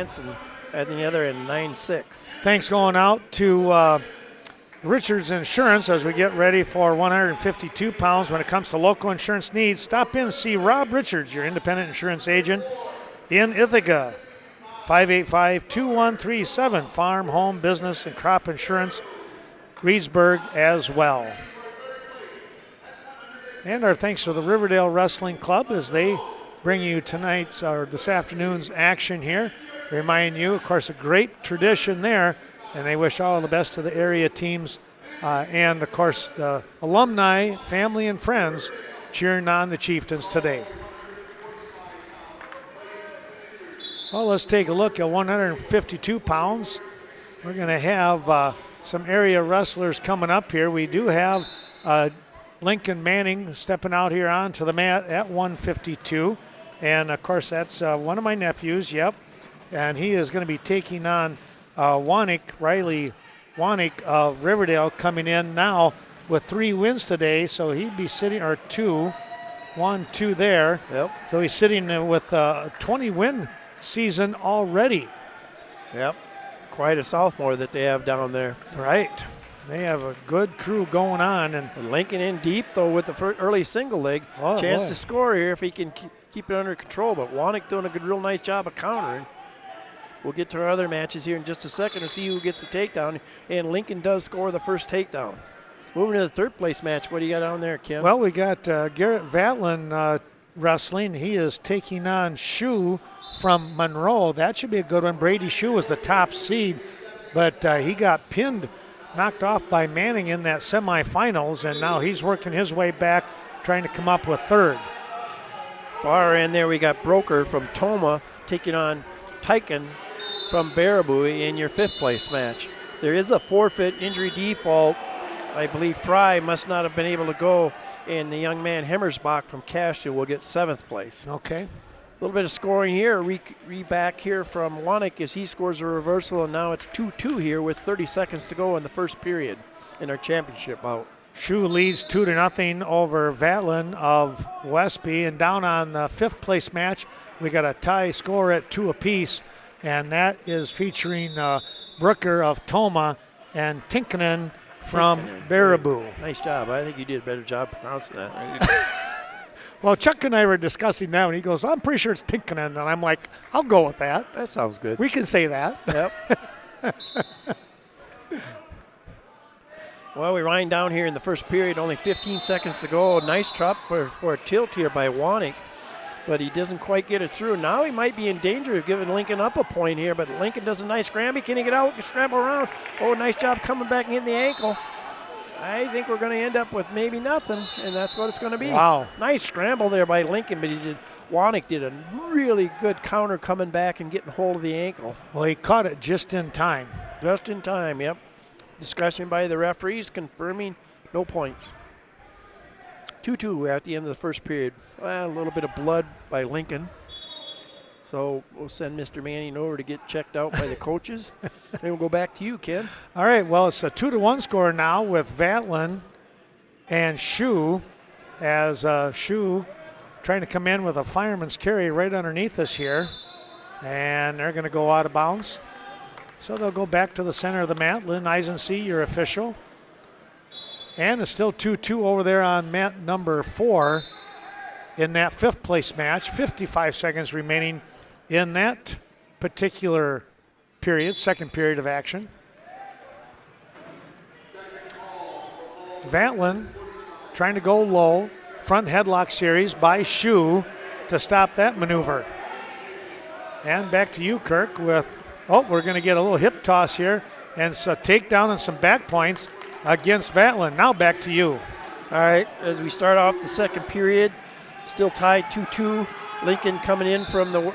chance, and the other in 9-6. Thanks going out to Richards Insurance as we get ready for 152 pounds. When it comes to local insurance needs, stop in and see Rob Richards, your independent insurance agent in Ithaca. 585-2137, farm, home, business, and crop insurance. Reedsburg as well. And our thanks to the Riverdale Wrestling Club as they bring you tonight's or this afternoon's action here. Remind you, of course, a great tradition there, and they wish all the best to the area teams and, of course, the alumni, family, and friends cheering on the Chieftains today. Well, let's take a look at 152 pounds. We're going to have some area wrestlers coming up here. We do have Lincoln Manning stepping out here onto the mat at 152. And, of course, that's one of my nephews, yep. And he is going to be taking on Riley Wanick of Riverdale, coming in now with 3 wins today. So he'd be sitting, or 2 there. Yep. So he's sitting with a 20-win season already. Yep. Quite a sophomore that they have down there. Right. They have a good crew going on. And Lincoln in deep, though, with the early single leg. Chance to score here if he can keep it under control. But Wanick doing a real nice job of countering. We'll get to our other matches here in just a second to see who gets the takedown. And Lincoln does score the first takedown. Moving to the third place match. What do you got on there, Ken? Well, we got Garrett Vatlin wrestling. He is taking on Shu from Monroe. That should be a good one. Brady Shu was the top seed, but he got knocked off by Manning in that semifinals, and now he's working his way back, trying to come up with third. Far in there, we got Broker from Toma taking on Tyken from Baraboo in your fifth place match. There is a forfeit injury default. I believe Fry must not have been able to go, and the young man Hemmersbach from Castro will get seventh place. Okay. A little bit of scoring here. Back here from Wanick as he scores a reversal, and now it's 2-2 here with 30 seconds to go in the first period in our championship bout. Shu leads 2-0 over Vatlin of Westby, and down on the fifth place match, we got a tie score at 2 apiece, and that is featuring Brooker of Toma and Tinkinen from Baraboo. Nice job. I think you did a better job pronouncing that. Well, Chuck and I were discussing that, and he goes, I'm pretty sure it's Tinkinen. And I'm like, I'll go with that. That sounds good. We can say that. Yep. Well, we wind down here in the first period, only 15 seconds to go. Nice drop for a tilt here by Wanick, but he doesn't quite get it through. Now he might be in danger of giving Lincoln up a point here, but Lincoln does a nice scramble. Can he get out, scramble around? Oh, nice job coming back and hitting the ankle. I think we're going to end up with maybe nothing, and that's what it's going to be. Wow. Nice scramble there by Lincoln, but Wanick did a really good counter coming back and getting hold of the ankle. Well, he caught it just in time. Just in time, yep. Discussion by the referees confirming no points. 2-2 at the end of the first period. Well, a little bit of blood by Lincoln. So we'll send Mr. Manning over to get checked out by the coaches. And we'll go back to you, Ken. All right, well, it's a 2-1 score now with Vatlin and Shu, as Shu trying to come in with a fireman's carry right underneath us here. And they're going to go out of bounds. So they'll go back to the center of the mat. Lynn Eisensee, your official. And it's still 2-2 over there on mat number 4 in that fifth place match. 55 seconds remaining in that particular period, second period of action. Vatlin trying to go low. Front headlock series by Shu to stop that maneuver. And back to you, Kirk, with, we're going to get a little hip toss here and so takedown and some back points against Vatlin. Now back to you. All right, as we start off the second period, still tied 2-2. Lincoln coming in from the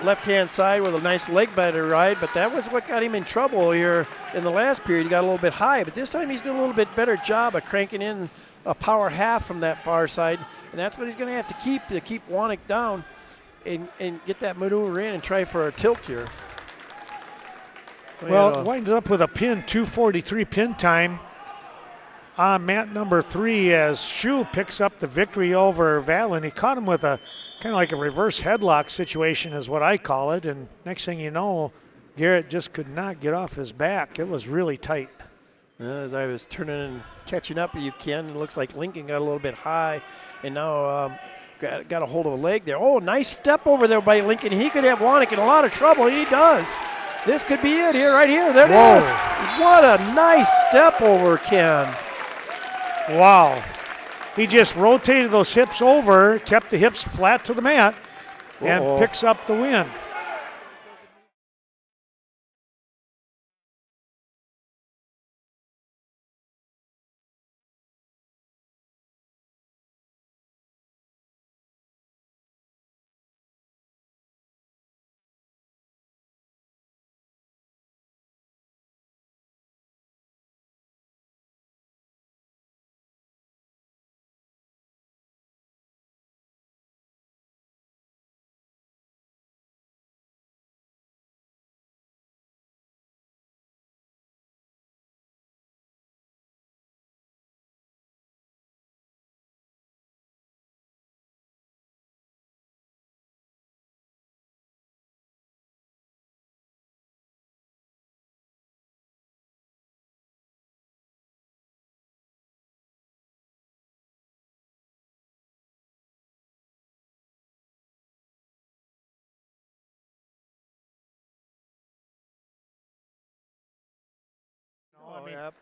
left-hand side with a nice leg biter ride, but that was what got him in trouble here in the last period. He got a little bit high, but this time he's doing a little bit better job of cranking in a power half from that far side, and that's what he's going to have to keep Wanick down and get that maneuver in and try for a tilt here. Well, winds up with a pin, 2:43 pin time on mat number 3 as Shu picks up the victory over Vatlin. He caught him with a kind of like a reverse headlock situation is what I call it. And next thing you know, Garrett just could not get off his back. It was really tight. As I was turning and catching up, it looks like Lincoln got a little bit high, and now got a hold of a leg there. Oh, nice step over there by Lincoln. He could have Wanek in a lot of trouble, and he does. This could be it here, right here. There it is. What a nice step over, Ken. Wow. He just rotated those hips over, kept the hips flat to the mat, and picks up the win.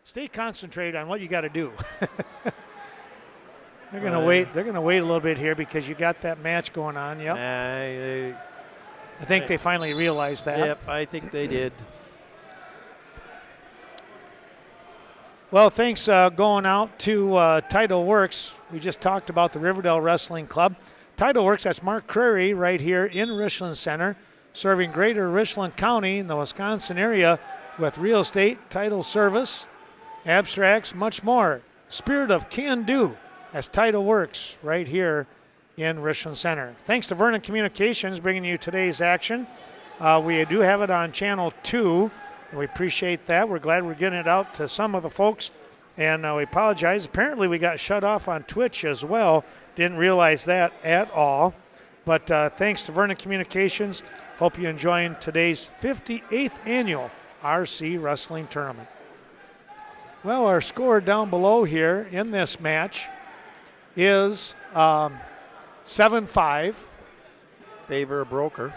Stay concentrated on what you got to do. They're going to wait. They're going to wait a little bit here because you got that match going on. Yep. I think they finally realized that. Yep, I think they did. Well, thanks going out to Title Works. We just talked about the Riverdale Wrestling Club. Title Works, that's Mark Crary right here in Richland Center, serving greater Richland County in the Wisconsin area with real estate, title service, abstracts, much more. Spirit of can-do, as Title Works right here in Richland Center. Thanks to Vernon Communications bringing you today's action. We do have it on Channel 2, and we appreciate that. We're glad we're getting it out to some of the folks, and we apologize. Apparently we got shut off on Twitch as well. Didn't realize that at all. But thanks to Vernon Communications. Hope you're enjoying today's 58th annual RC Wrestling Tournament. Well, our score down below here in this match is 7-5. Favor of Broker.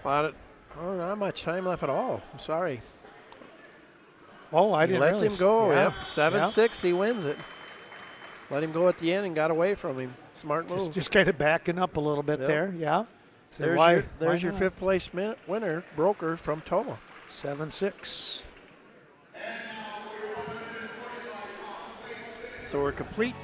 Not much time left at all. I'm sorry. Oh, I didn't realize. Lets him go. Yeah. Yep. 7-6, he wins it. Let him go at the end and got away from him. Smart move. Just kind of backing up a little bit there. Yeah. So there's your fifth place winner, Broker from Toma. 7-6. So we're complete.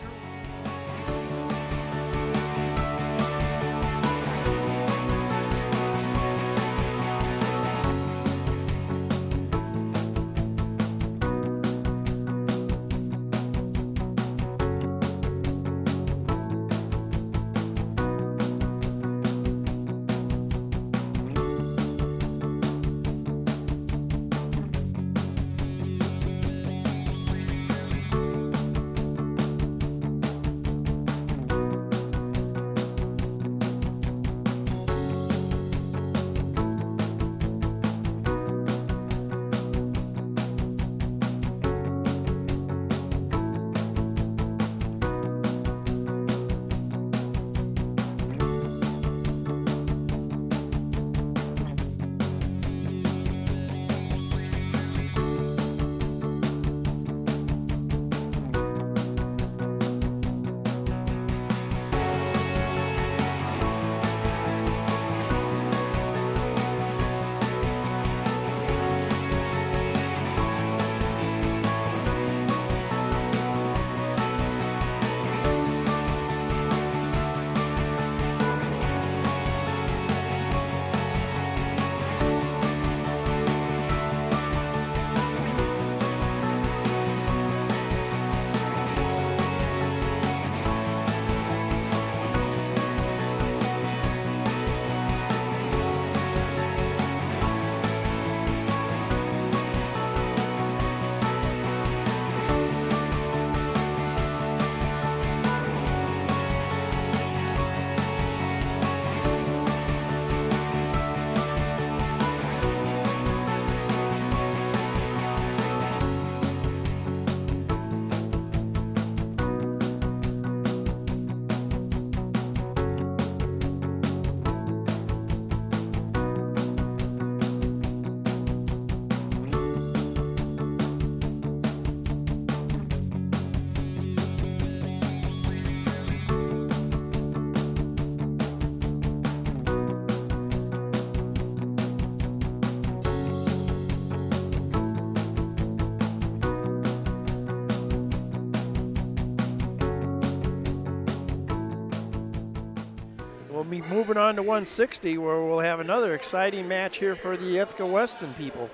be moving on to 160, where we'll have another exciting match here for the Ithaca Weston people.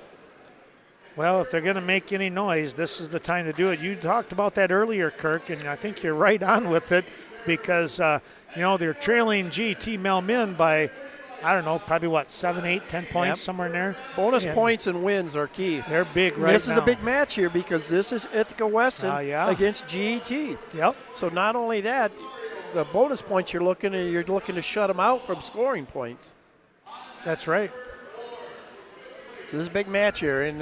Well, if they're going to make any noise, this is the time to do it. You talked about that earlier, Kirk, and I think you're right on with it because, they're trailing GT Melmin by, I don't know, probably 7, 8, 10 points, somewhere in there. Bonus points and wins are key. They're big right now. This is a big match here because this is Ithaca Weston against GET. Yep. So not only that, the bonus points you're looking to shut them out from scoring points. That's right. This is a big match here, and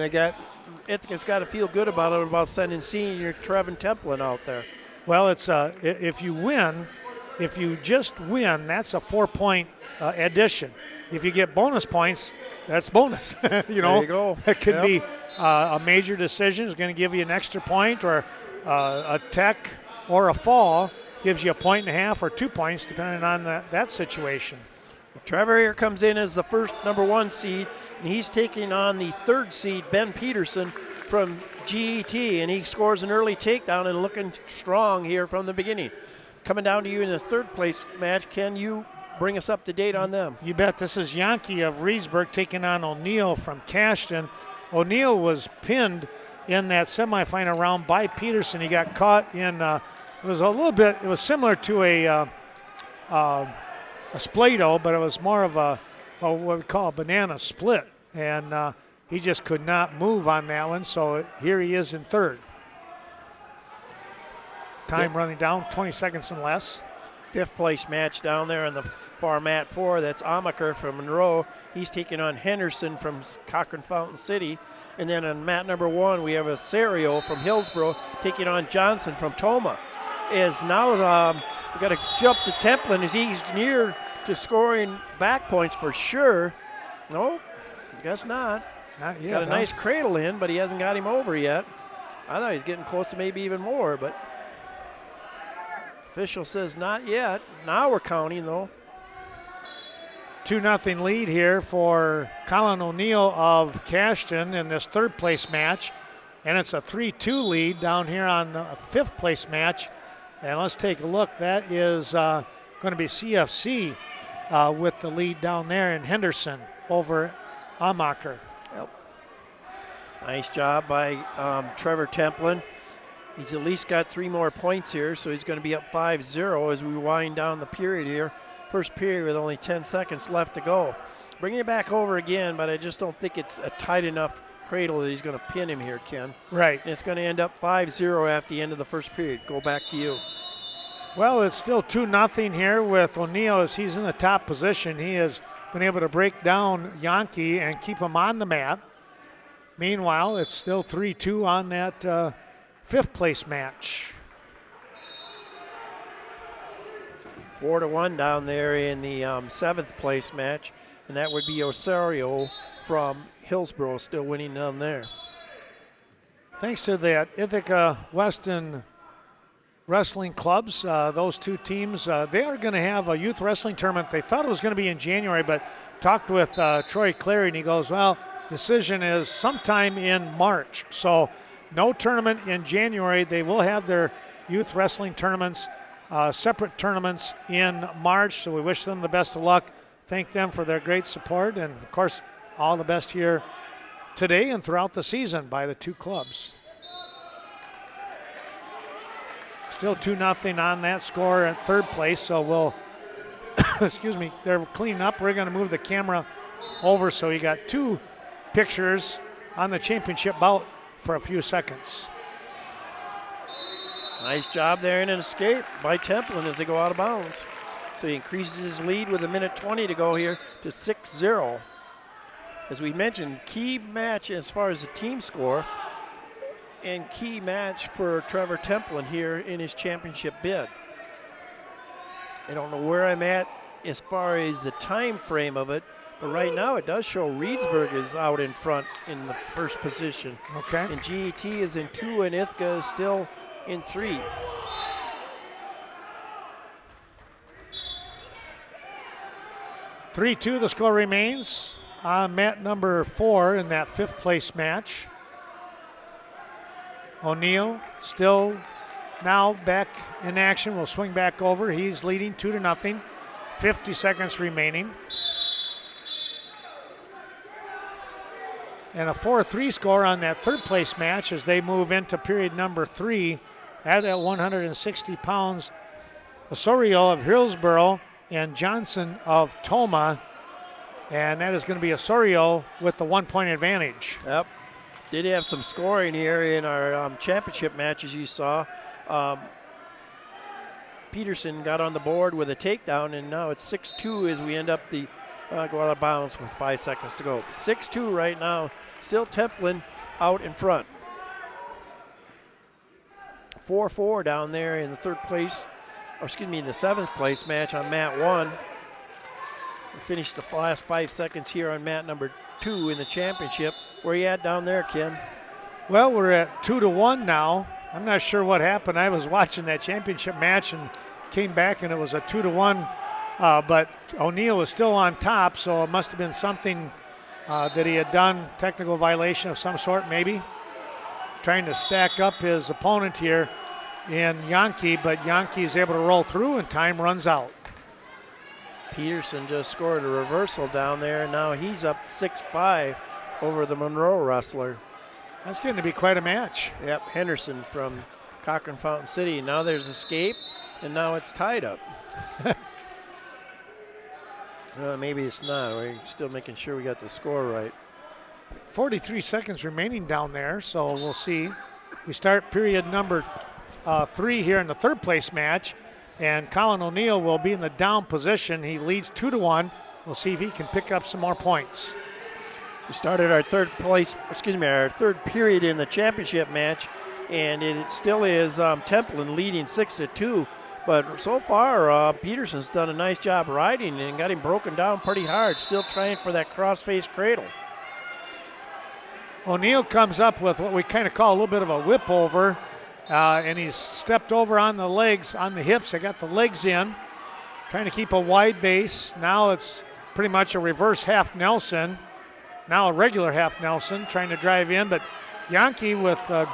Ithaca's got to feel good about it, about sending senior Trevin Templin out there. Well, it's if you just win, that's a 4-point addition. If you get bonus points, that's bonus. There you go. It could be a major decision is going to give you an extra point, or a tech or a fall gives you a 1.5 or 2 points, depending on that situation. Trevor here comes in as the first number 1 seed, and he's taking on the 3rd seed, Ben Peterson from GET, and he scores an early takedown and looking strong here from the beginning. Coming down to you in the 3rd place match, can you bring us up to date on them? You bet. This is Yankee of Reedsburg taking on O'Neill from Cashton. O'Neill was pinned in that semifinal round by Peterson. He got caught in, it was similar to a splito, but it was more of what we call a banana split. And he just could not move on that one, so here he is in 3rd. Time running down, 20 seconds and less. 5th place match down there on the far mat 4. That's Amaker from Monroe. He's taking on Henderson from Cochrane Fountain City. And then on mat number 1, we have a Serio from Hillsborough taking on Johnson from Toma. Is now we've got to jump to Templin as he's near to scoring back points for sure. No, I guess not. Got a nice cradle in, but he hasn't got him over yet. I thought he was getting close to maybe even more, but official says not yet. Now we're counting, though. 2-0 lead here for Colin O'Neill of Cashton in this 3rd place match. And it's a 3-2 lead down here on the 5th place match. And let's take a look. That is going to be CFC with the lead down there in Henderson over Amaker. Yep. Nice job by Trevor Templin. He's at least got 3 more points here, so he's going to be up 5-0 as we wind down the period here. First period with only 10 seconds left to go. Bringing it back over again, but I just don't think it's a tight enough cradle that he's going to pin him here, Ken. Right. And it's going to end up 5-0 at the end of the first period. Go back to you. Well, it's still 2-0 here with O'Neill as he's in the top position. He has been able to break down Yankee and keep him on the mat. Meanwhile, it's still 3-2 on that 5th place match. 4-1 down there in the 7th place match, and that would be Osorio from Hillsborough still winning down there. Thanks to that Ithaca Weston wrestling clubs, those 2 teams, they are going to have a youth wrestling tournament. They thought it was going to be in January, but talked with Troy Clary, and he goes, well, decision is sometime in March. So no tournament in January. They will have their youth wrestling tournaments, separate tournaments in March. So we wish them the best of luck. Thank them for their great support. And, of course, all the best here today and throughout the season by the 2 clubs. Still 2-0 on that score at 3rd place. So we'll, excuse me, they're cleaning up. We're going to move the camera over so you got 2 pictures on the championship bout for a few seconds. Nice job there and an escape by Templin as they go out of bounds. So he increases his lead with 1:20 to go here to 6-0. As we mentioned, key match as far as the team score and key match for Trevor Templin here in his championship bid. I don't know where I'm at as far as the time frame of it, but right now it does show Reedsburg is out in front in the first position. Okay. And GET is in 2 and Ithaca is still in 3. The score remains on mat number 4 in that 5th place match. O'Neill still now back in action. Will swing back over. He's leading 2-0. 50 seconds remaining. And a 4-3 score on that third place match as they move into period number 3 at 160 pounds. Osorio of Hillsboro and Johnson of Toma. And that is going to be Osorio with the 1-point advantage. Yep. Did have some scoring here in our championship matches you saw. Peterson got on the board with a takedown, and now it's 6-2 as we end up the go out of bounds with 5 seconds to go. 6-2 right now. Still Templin out in front. 4-4 down there in the third place, or excuse me, in the 7th place match on mat 1. We finished the last 5 seconds here on mat number 2 in the championship. Where you at down there, Ken? Well, we're at 2-1 now. I'm not sure what happened. I was watching that championship match and came back and it was a 2-1, but O'Neill was still on top, so it must have been something that he had done, technical violation of some sort maybe. Trying to stack up his opponent here in Yankee, but Yankee's able to roll through and time runs out. Peterson just scored a reversal down there, and now he's up 6-5 over the Monroe wrestler. That's going to be quite a match. Yep, Henderson from Cochran Fountain City. Now there's escape, and now it's tied up. Maybe it's not. We're still making sure we got the score right. 43 seconds remaining down there, so we'll see. We start period number 3 here in the third place match, and Colin O'Neill will be in the down position. He leads 2-1. We'll see if he can pick up some more points. We started our third period in the championship match, and it still is Templin leading 6-2. But so far, Peterson's done a nice job riding and got him broken down pretty hard. Still trying for that cross-face cradle. O'Neill comes up with what we kind of call a little bit of a whip over, and he's stepped over on the legs, on the hips. I got the legs in, trying to keep a wide base. Now it's pretty much a reverse half Nelson. Now a regular half Nelson, trying to drive in, but Yankee with a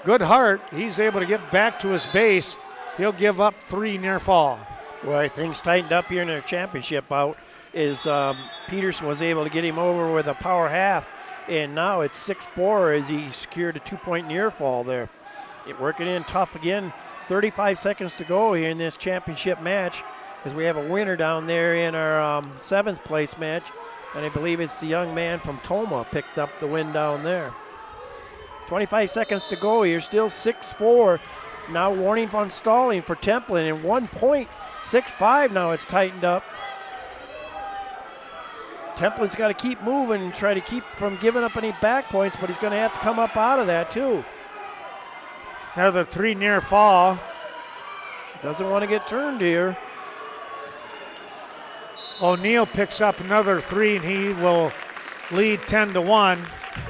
good heart, he's able to get back to his base. He'll give up 3 near fall. Well, things tightened up here in their championship bout is Peterson was able to get him over with a power half, and now it's 6-4 as he secured a 2-point near fall there. Working in tough again. 35 seconds to go here in this championship match as we have a winner down there in our 7th place match, and I believe it's the young man from Toma picked up the win down there. 25 seconds to go here, still 6-4. Now warning on stalling for Templin, and 1 point, 6-5 now it's tightened up. Templin's got to keep moving and try to keep from giving up any back points, but he's going to have to come up out of that too. Another 3 near fall. Doesn't want to get turned here. O'Neill picks up another 3, and he will lead 10-1.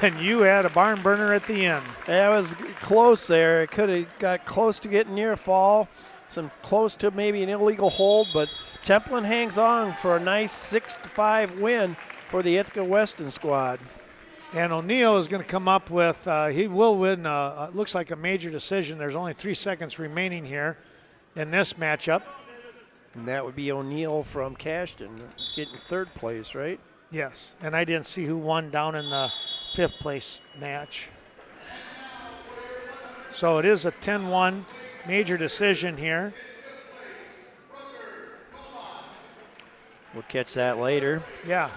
And you had a barn burner at the end. That was close there. It could have got close to getting near fall, some close to maybe an illegal hold, but Templin hangs on for a nice 6-5 win for the Ithaca Weston squad. And O'Neill is going to come up with, he will win, looks like a major decision. There's only 3 seconds remaining here in this matchup. And that would be O'Neill from Cashton getting 3rd place, right? Yes, and I didn't see who won down in the 5th place match. So it is a 10-1 major decision here. We'll catch that later. Yeah.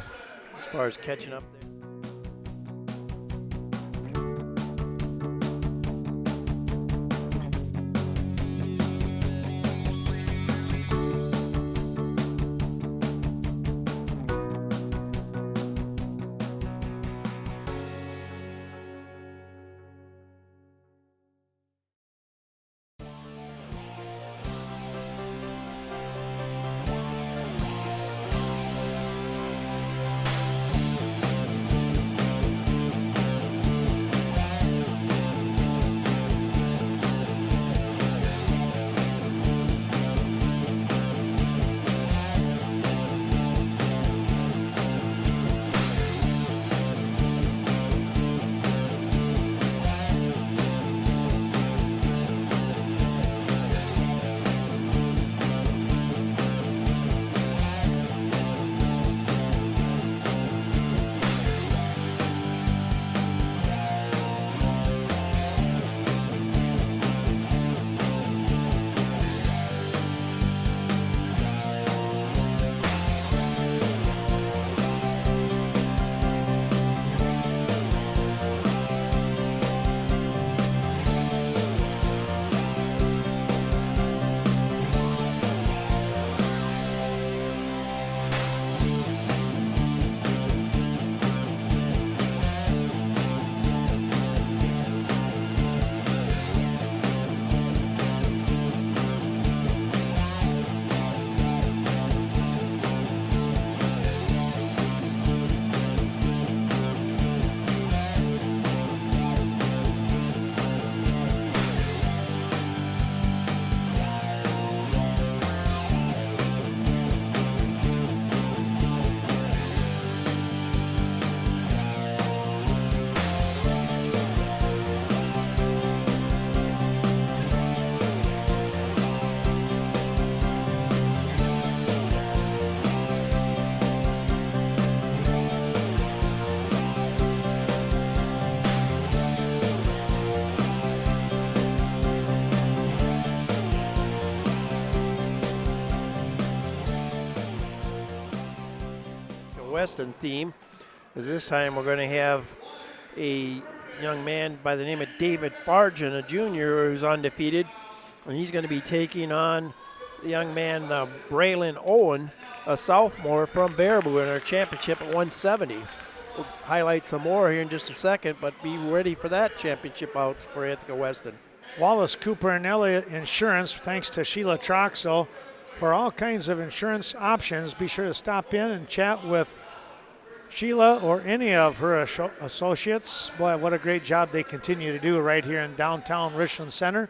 As far as catching up there. Weston theme, because this time we're going to have a young man by the name of David Fargen, a junior who's undefeated, and he's going to be taking on the young man Braylon Owen, a sophomore from Baraboo in our championship at 170. We'll highlight some more here in just a second, but be ready for that championship out for Ithaca Weston. Wallace, Cooper, and Elliott Insurance, thanks to Sheila Troxel. For all kinds of insurance options, be sure to stop in and chat with Sheila or any of her associates. Boy, what a great job they continue to do right here in downtown Richland Center.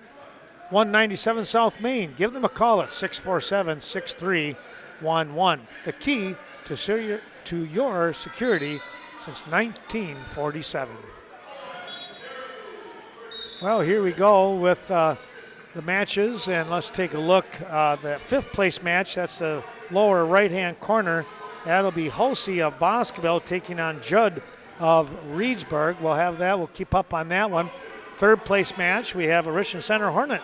197 South Main. Give them a call at 647-6311. The key to your security since 1947. Well, here we go with the matches, and let's take a look. The fifth place match, that's the lower right-hand corner. That'll be Hulsey of Boscoville taking on Judd of Reedsburg. We'll have that. We'll keep up on that one. Third place match, we have a Richland Center Hornet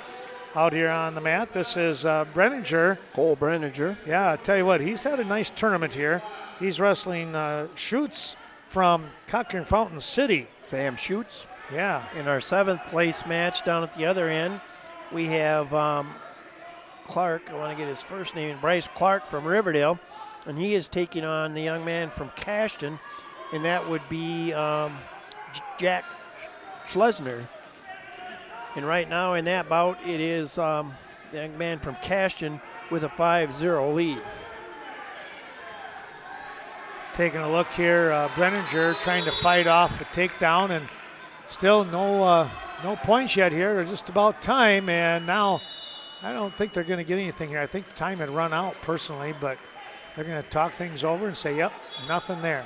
out here on the mat. This is Brenninger. Cole Brenninger. Yeah, I tell you what, he's had a nice tournament here. He's wrestling Schutz from Cochran Fountain City. Sam Schutz. Yeah. In our seventh place match down at the other end, we have Clark. I want to get his first name, Bryce Clark from Riverdale, and he is taking on the young man from Cashton, and that would be Jack Schlesner. And right now in that bout, it is the young man from Cashton with a 5-0 lead. Taking a look here, Brenninger trying to fight off a takedown, and still no points yet here. They're just about time, and now I don't think they're going to get anything here. I think the time had run out personally, but they're going to talk things over and say, yep, nothing there.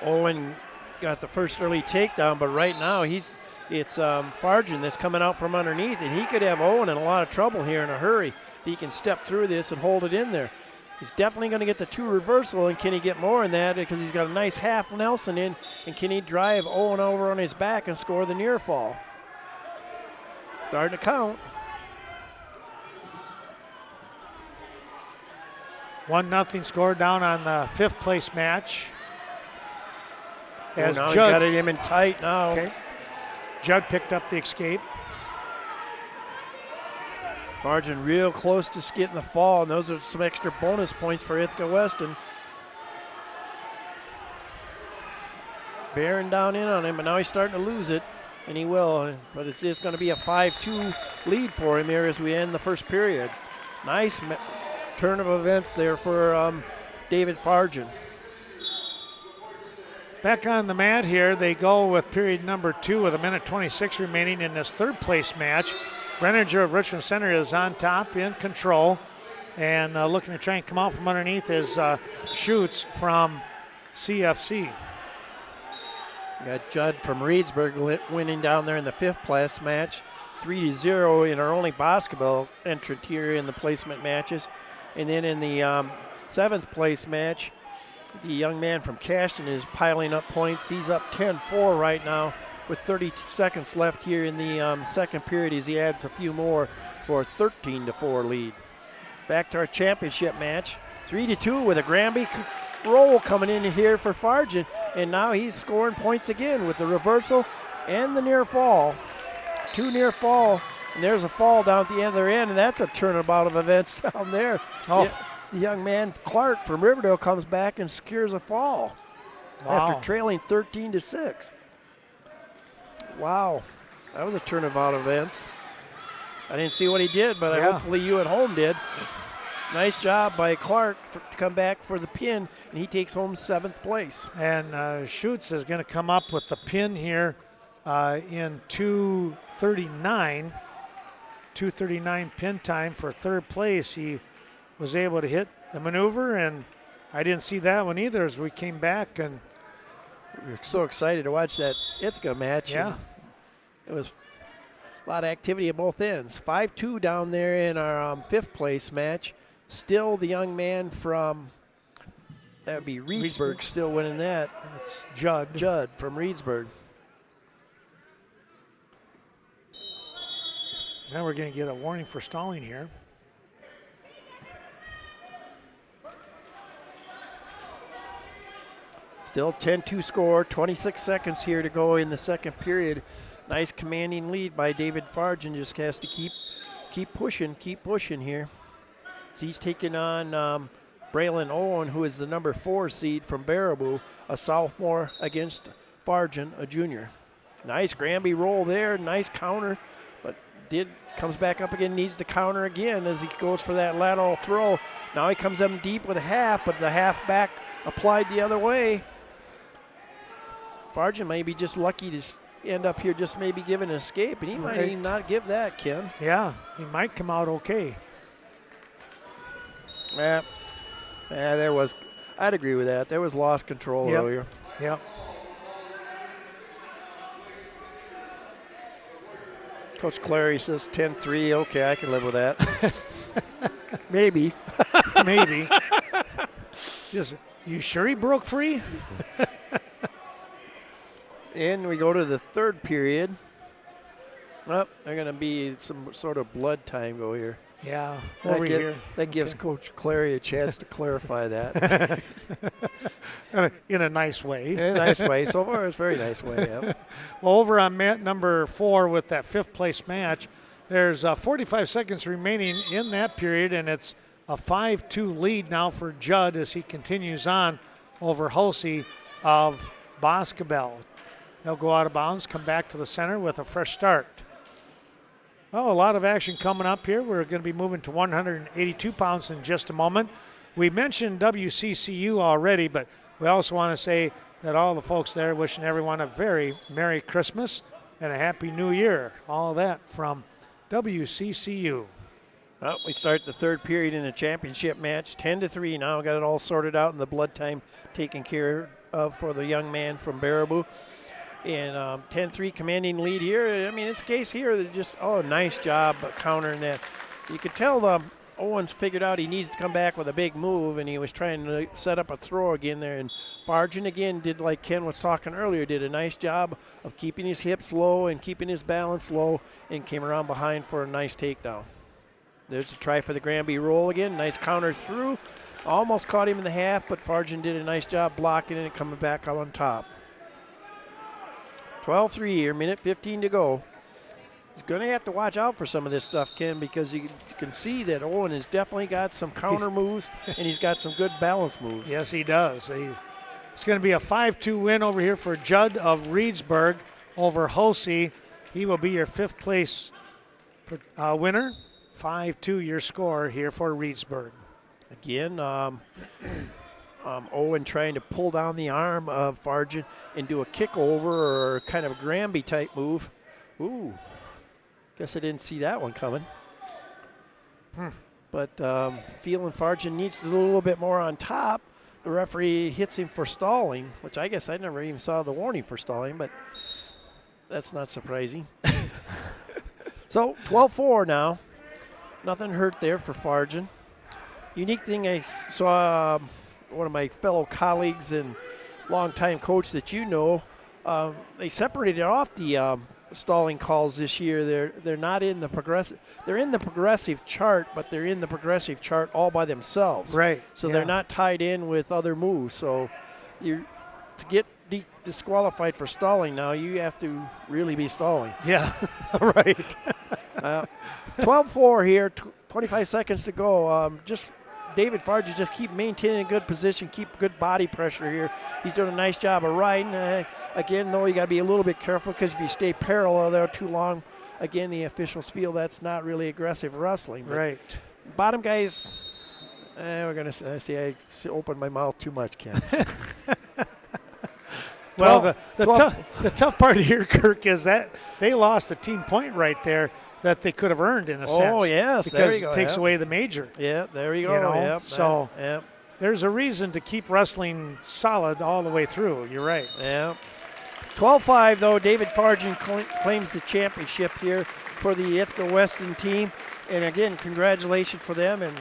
Owen got the first early takedown, but right now it's Fargen that's coming out from underneath, and he could have Owen in a lot of trouble here in a hurry if he can step through this and hold it in there. He's definitely going to get the two reversal, and can he get more in that because he's got a nice half Nelson in, and can he drive Owen over on his back and score the near fall? Starting to count. 1-0 score down on the fifth place match. As now Judd, he's got him in tight now. Okay. Judd picked up the escape. Fargen real close to getting the fall, and those are some extra bonus points for Ithaca Weston. Bearing down in on him, but now he's starting to lose it, and he will. But it's going to be a 5-2 lead for him here as we end the first period. Nice turn of events there for David Fargen. Back on the mat here, they go with period number 2 with 1:26 remaining in this third place match. Brenninger of Richland Center is on top, in control, and looking to try and come out from underneath is Schutz from CFC. We got Judd from Reedsburg winning down there in the fifth place match, 3-0 in our only basketball entrant here in the placement matches. And then in the seventh place match, the young man from Cashton is piling up points. He's up 10-4 right now with 30 seconds left here in the second period as he adds a few more for a 13-4 lead. Back to our championship match, 3-2 with a Granby roll coming in here for Fargen, and now he's scoring points again with the reversal and the near fall. 2 near fall, and there's a fall down at the other end, and that's a turnabout of events down there. Oh. The young man Clark from Riverdale comes back and secures a fall after trailing 13-6. Wow, that was a turnabout of events. I didn't see what he did, but hopefully you at home did. Nice job by Clark to come back for the pin, and he takes home 7th place. And Schutz is going to come up with the pin here in 2:39 pin time for third place. He was able to hit the maneuver, and I didn't see that one either as we came back. And we were so excited to watch that Ithaca match. Yeah. It was a lot of activity at both ends. 5-2 down there in our 5th place match. Still the young man from, that would be Reedsburg, still winning that. It's Judd. Judd from Reedsburg. Now we're going to get a warning for stalling here. Still 10-2 score, 26 seconds here to go in the second period. Nice commanding lead by David Farjan. Just has to keep pushing here. So he's taking on Braylon Owen, who is the number 4 seed from Baraboo, a sophomore against Farjan, a junior. Nice Granby roll there, nice counter, but comes back up again, needs to counter again as he goes for that lateral throw. Now he comes up deep with a half, but the half back applied the other way. Farjan may be just lucky to end up here just maybe giving an escape, and he might even not give that, Ken. Yeah, he might come out okay. Yeah, I'd agree with that. There was lost control earlier. Yep. Coach Clary says 10-3. Okay, I can live with that. Maybe. Maybe. Just, you sure he broke free? And we go to the third period. Oh, they're going to be some sort of blood time go here. Yeah, over here. That gives Coach Clary a chance to clarify that. In a nice way. In a nice way. So far, it's a very nice way, yeah. Well, over on mat number 4 with that 5th place match, there's 45 seconds remaining in that period, and it's a 5-2 lead now for Judd as he continues on over Hulsey of Boscobel. They'll go out of bounds, come back to the center with a fresh start. Oh, a lot of action coming up here. We're going to be moving to 182 pounds in just a moment. We mentioned WCCU already, but we also want to say that all the folks there wishing everyone a very Merry Christmas and a Happy New Year. All of that from WCCU. Well, we start the third period in a championship match, 10-3 now. Got it all sorted out and the blood time taken care of for the young man from Baraboo. And 10-3 commanding lead here. I mean, it's a case here that just, nice job countering that. You could tell Owens figured out he needs to come back with a big move, and he was trying to set up a throw again there. And Farjan again did, like Ken was talking earlier, did a nice job of keeping his hips low and keeping his balance low, and came around behind for a nice takedown. There's a try for the Granby roll again. Nice counter through. Almost caught him in the half, but Farjan did a nice job blocking it and coming back out on top. 12-3 here, minute 15 to go. He's going to have to watch out for some of this stuff, Ken, because you can see that Owen has definitely got some counter moves, and he's got some good balance moves. Yes, he does. It's going to be a 5-2 win over here for Judd of Reedsburg over Hulsey. He will be your 5th place winner. 5-2 your score here for Reedsburg. Again, Owen trying to pull down the arm of Farjan and do a kick over or kind of a Granby type move. Ooh, guess I didn't see that one coming. But feeling Farjan needs to do a little bit more on top. The referee hits him for stalling, which I guess I never even saw the warning for stalling, but that's not surprising. So 12-4 now. Nothing hurt there for Farjan. Unique thing I saw one of my fellow colleagues and longtime coach that you know, they separated off the stalling calls this year. They're not in the progressive. They're in the progressive chart, but they're in the progressive chart all by themselves. Right. So they're not tied in with other moves. So to get disqualified for stalling now, you have to really be stalling. Yeah. Right. 12-4 here. 25 seconds to go. David Farjan just keep maintaining a good position, keep good body pressure here. He's doing a nice job of riding. Again, though, you got to be a little bit careful because if you stay parallel there too long, again, the officials feel that's not really aggressive wrestling. But right. Bottom guys, we're going to say I opened my mouth too much, Ken. Well, the tough part here, Kirk, is that they lost a team point right there that they could have earned in a sense. Oh, yes. Because it takes away the major. Yeah, there you go. There's a reason to keep wrestling solid all the way through. You're right. Yeah. 12-5, though. David Farjan claims the championship here for the Ithaca Weston team. And, again, congratulations for them, and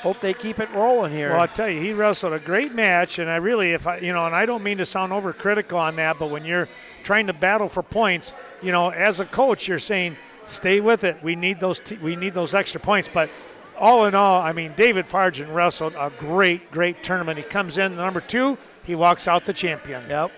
hope they keep it rolling here. Well, I'll tell you, he wrestled a great match, and and I don't mean to sound overcritical on that, but when you're trying to battle for points, as a coach, you're saying, stay with it. We need those extra points. But all in all, I mean, David Fargen wrestled a great, great tournament. He comes in number 2. He walks out the champion. Yep.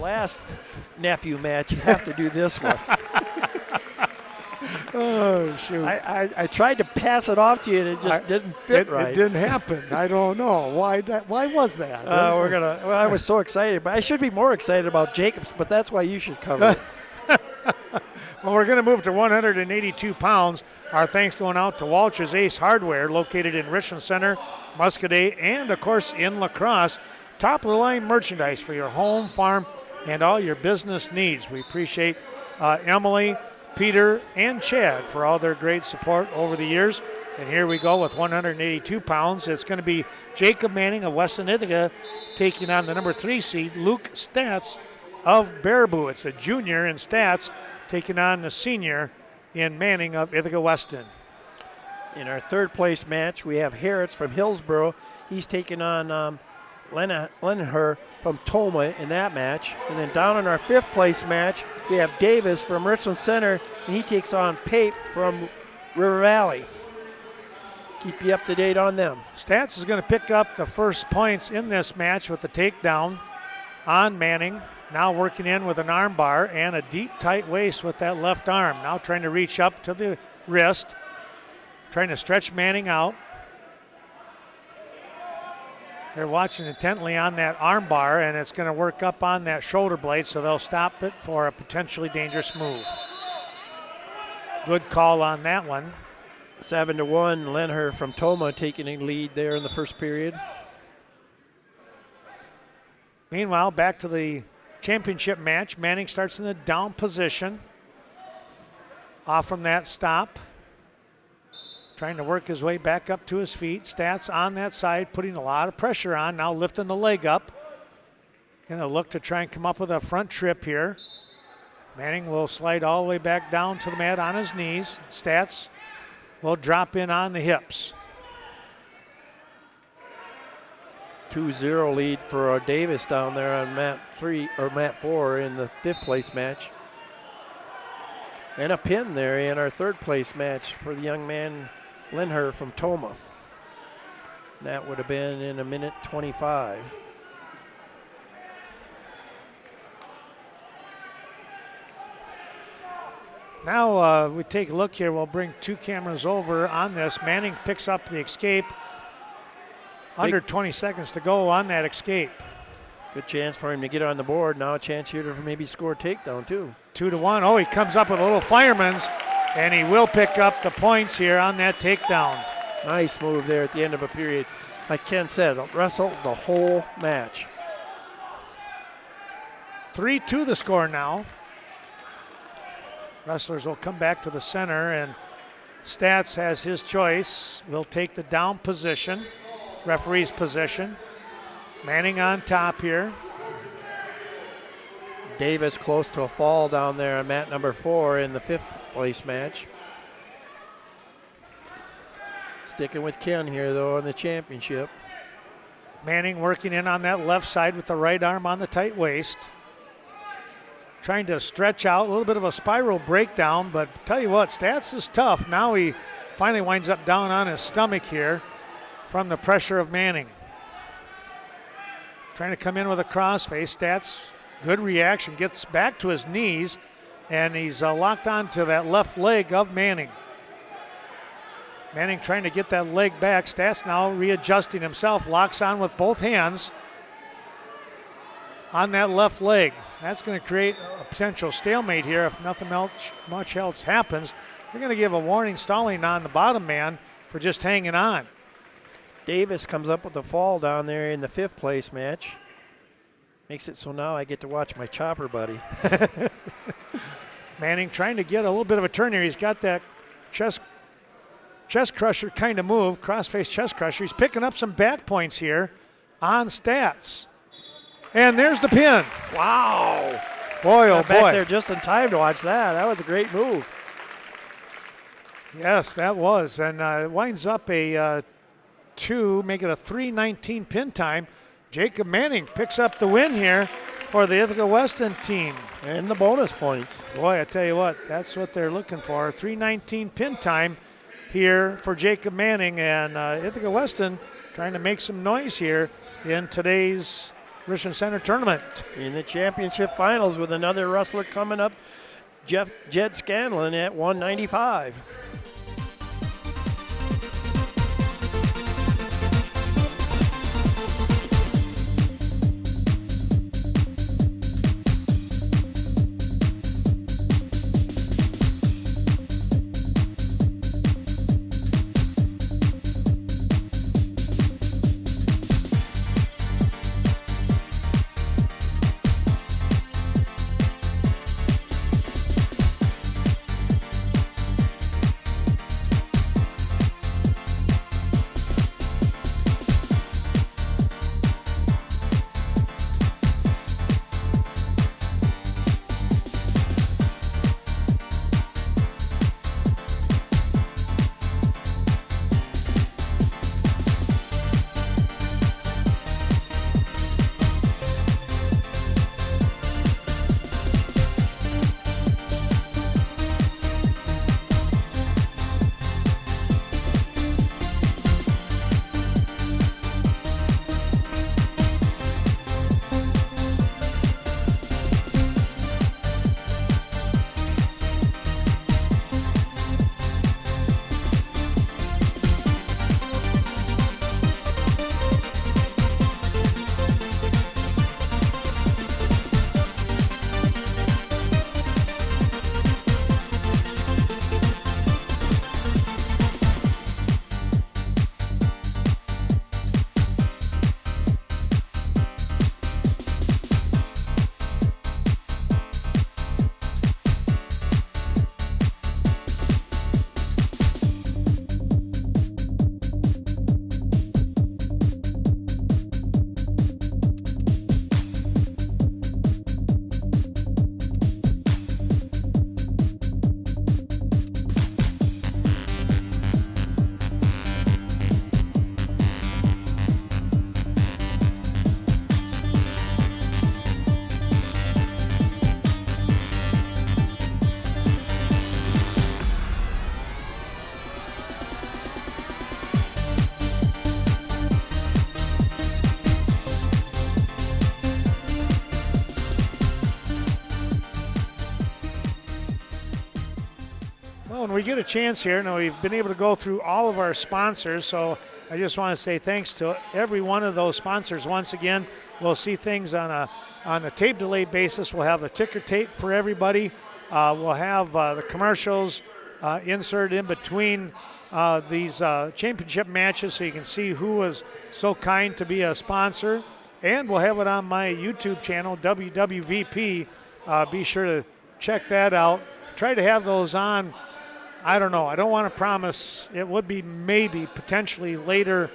Last nephew match, you have to do this one. Oh, shoot. I tried to pass it off to you, and it just didn't fit right. It didn't happen. I don't know. Why was that? I was so excited, but I should be more excited about Jacobs, but that's why you should cover it. Well, we're going to move to 182 pounds. Our thanks going out to Walsh's Ace Hardware, located in Richland Center, Muscadet, and, of course, in La Crosse. Top-of-the-line merchandise for your home, farm, and all your business needs. We appreciate Emily, Peter, and Chad for all their great support over the years. And here we go with 182 pounds. It's going to be Jacob Manning of Weston Ithaca taking on the number 3 seed, Luke Statz of Baraboo. It's a junior in Statz taking on the senior in Manning of Ithaca Weston. In our third place match, we have Harris from Hillsboro. He's taking on Lenher from Toma in that match. And then down in our fifth place match, we have Davis from Richland Center, and he takes on Pape from River Valley. Keep you up to date on them. Statz is going to pick up the first points in this match with the takedown on Manning. Now working in with an arm bar and a deep, tight waist with that left arm. Now trying to reach up to the wrist, trying to stretch Manning out. They're watching intently on that arm bar, and it's going to work up on that shoulder blade, so they'll stop it for a potentially dangerous move. Good call on that one. 7-1, Lenher from Toma taking a lead there in the first period. Meanwhile, back to the championship match. Manning starts in the down position. Off from that stop. Trying to work his way back up to his feet. Statz on that side, putting a lot of pressure on. Now lifting the leg up. Going to look to try and come up with a front trip here. Manning will slide all the way back down to the mat on his knees. Statz will drop in on the hips. 2-0 lead for Davis down there on mat 4 in the fifth place match. And a pin there in our third place match for the young man Lenher from Toma. That would have been in a minute 25. Now we take a look here. We'll bring 2 cameras over on this. Manning picks up the escape. Under 20 seconds to go on that escape. Good chance for him to get on the board. Now a chance here to maybe score a takedown too. 2-1. Oh, he comes up with a little fireman's, and he will pick up the points here on that takedown. Nice move there at the end of a period. Like Ken said, wrestle the whole match. 3-2 the score now. Wrestlers will come back to the center, and Stats has his choice. Will take the down position, referee's position. Manning on top here. Davis close to a fall down there on mat number 4 in the 5th place match. Sticking with Ken here, though, in the championship. Manning working in on that left side with the right arm on the tight waist. Trying to stretch out, a little bit of a spiral breakdown, but tell you what, Stats is tough. Now he finally winds up down on his stomach here from the pressure of Manning. Trying to come in with a crossface. Stats, good reaction, gets back to his knees, and he's locked onto that left leg of Manning. Manning trying to get that leg back. Stats now readjusting himself, locks on with both hands on that left leg. That's going to create a potential stalemate here if nothing else, much else happens. They're going to give a warning stalling on the bottom man for just hanging on. Davis comes up with a fall down there in the 5th place match. Makes it so now I get to watch my chopper buddy. Manning trying to get a little bit of a turn here. He's got that chest crusher kind of move, crossface chest crusher. He's picking up some back points here on Stats. And there's the pin. Wow. Boy, oh Got back boy. there just in time to watch that. That was a great move. Yes, that was. And it winds up a 2, make it a 3:19 pin time. Jacob Manning picks up the win here for the Ithaca Weston team. And the bonus points. Boy, I tell you what, that's what they're looking for. 3:19 pin time here for Jacob Manning. And Ithaca Weston trying to make some noise here in today's Richland Center tournament. In the championship finals with another wrestler coming up, Jed Scanlon at 195. we get a chance here, now we've been able to go through all of our sponsors, so I just want to say thanks to every one of those sponsors. Once again, we'll see things on a tape delay basis. We'll have the ticker tape for everybody. We'll have the commercials inserted in between these championship matches so you can see who was so kind to be a sponsor. And we'll have it on my YouTube channel, WWVP. Be sure to check that out. Try to have those on, I don't know. I don't want to promise. It would be maybe potentially later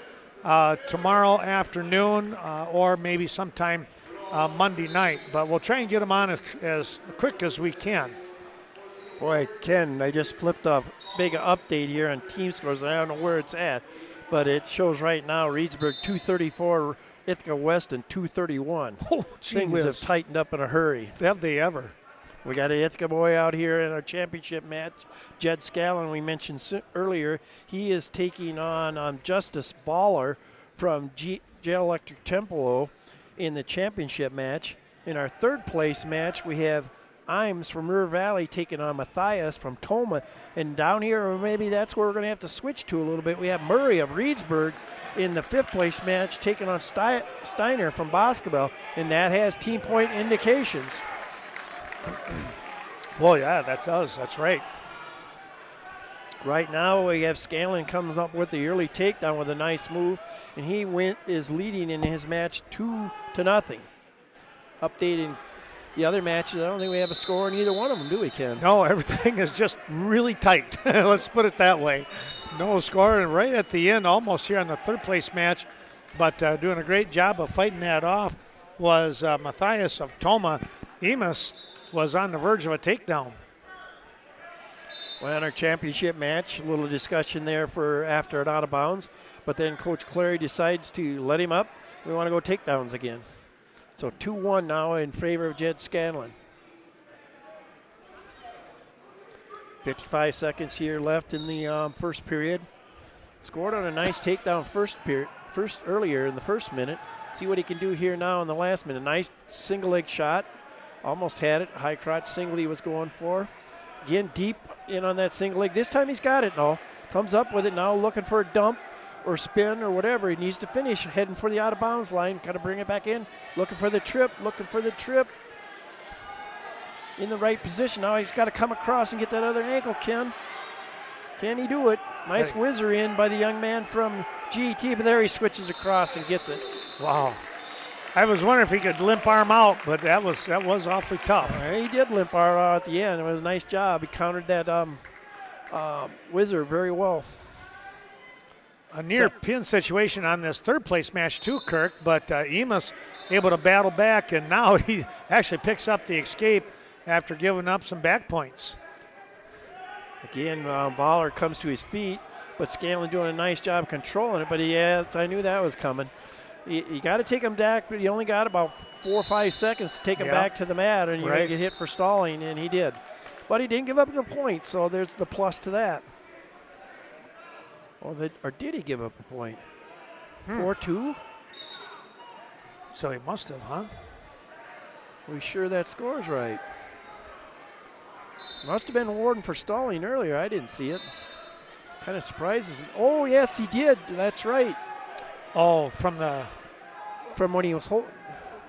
tomorrow afternoon or maybe sometime Monday night. But we'll try and get them on as quick as we can. Boy, Ken, I just flipped a big update here on team scores. I don't know where it's at, but it shows right now Reedsburg 234, Ithaca Weston 231. Oh, Things have tightened up in a hurry. Have they ever? We got an Ithaca boy out here in our championship match, Jed Scallon, we mentioned earlier. He is taking on Justice Baller from Jail Electric Templo in the championship match. In our third place match, we have Imes from River Valley taking on Matthias from Toma. And down here, or maybe that's where we're going to have to switch to a little bit, we have Murray of Reedsburg in the fifth place match taking on Steiner from Boscobel, and that has team point indications. Well, yeah, that does. That's right. Right now, we have Scanlon comes up with the early takedown with a nice move, and he is leading in his match 2-0. Updating the other matches, I don't think we have a score in either one of them, do we, Ken? No, everything is just really tight. Let's put it that way. No score, and right at the end, almost here on the third place match, but doing a great job of fighting that off was Matthias of Toma. Emus was on the verge of a takedown. Well, in our championship match, a little discussion there for after an out of bounds, but then Coach Clary decides to let him up. We want to go takedowns again. So 2-1 now in favor of Jed Scanlon. 55 seconds here left in the first period. Scored on a nice takedown earlier in the first minute. See what he can do here now in the last minute. Nice single leg shot. Almost had it. High crotch single he was going for. Again, deep in on that single leg. This time he's got it now. Comes up with it now, looking for a dump or spin or whatever. He needs to finish, heading for the out of bounds line. Got to bring it back in. Looking for the trip. In the right position. Now he's got to come across and get that other ankle, Ken. Can he do it? Nice whizzer in by the young man from GET, but there he switches across and gets it. Wow. I was wondering if he could limp arm out, but that was awfully tough. He did limp arm out at the end. It was a nice job. He countered that whizzer very well. A near pin situation on this third place match too, Kirk, but Emus able to battle back, and now he actually picks up the escape after giving up some back points. Again, Baller comes to his feet, but Scanlon doing a nice job controlling it, but I knew that was coming. You got to take him back, but you only got about 4 or 5 seconds to take him back to the mat, and you're going to get hit for stalling, and he did. But he didn't give up the point, so there's the plus to that. Or did he give up a point? 4-2? So he must have, huh? We sure that score's right. Must have been awarding for stalling earlier. I didn't see it. Kind of surprises me. Oh, yes, he did. That's right. Oh, from when he was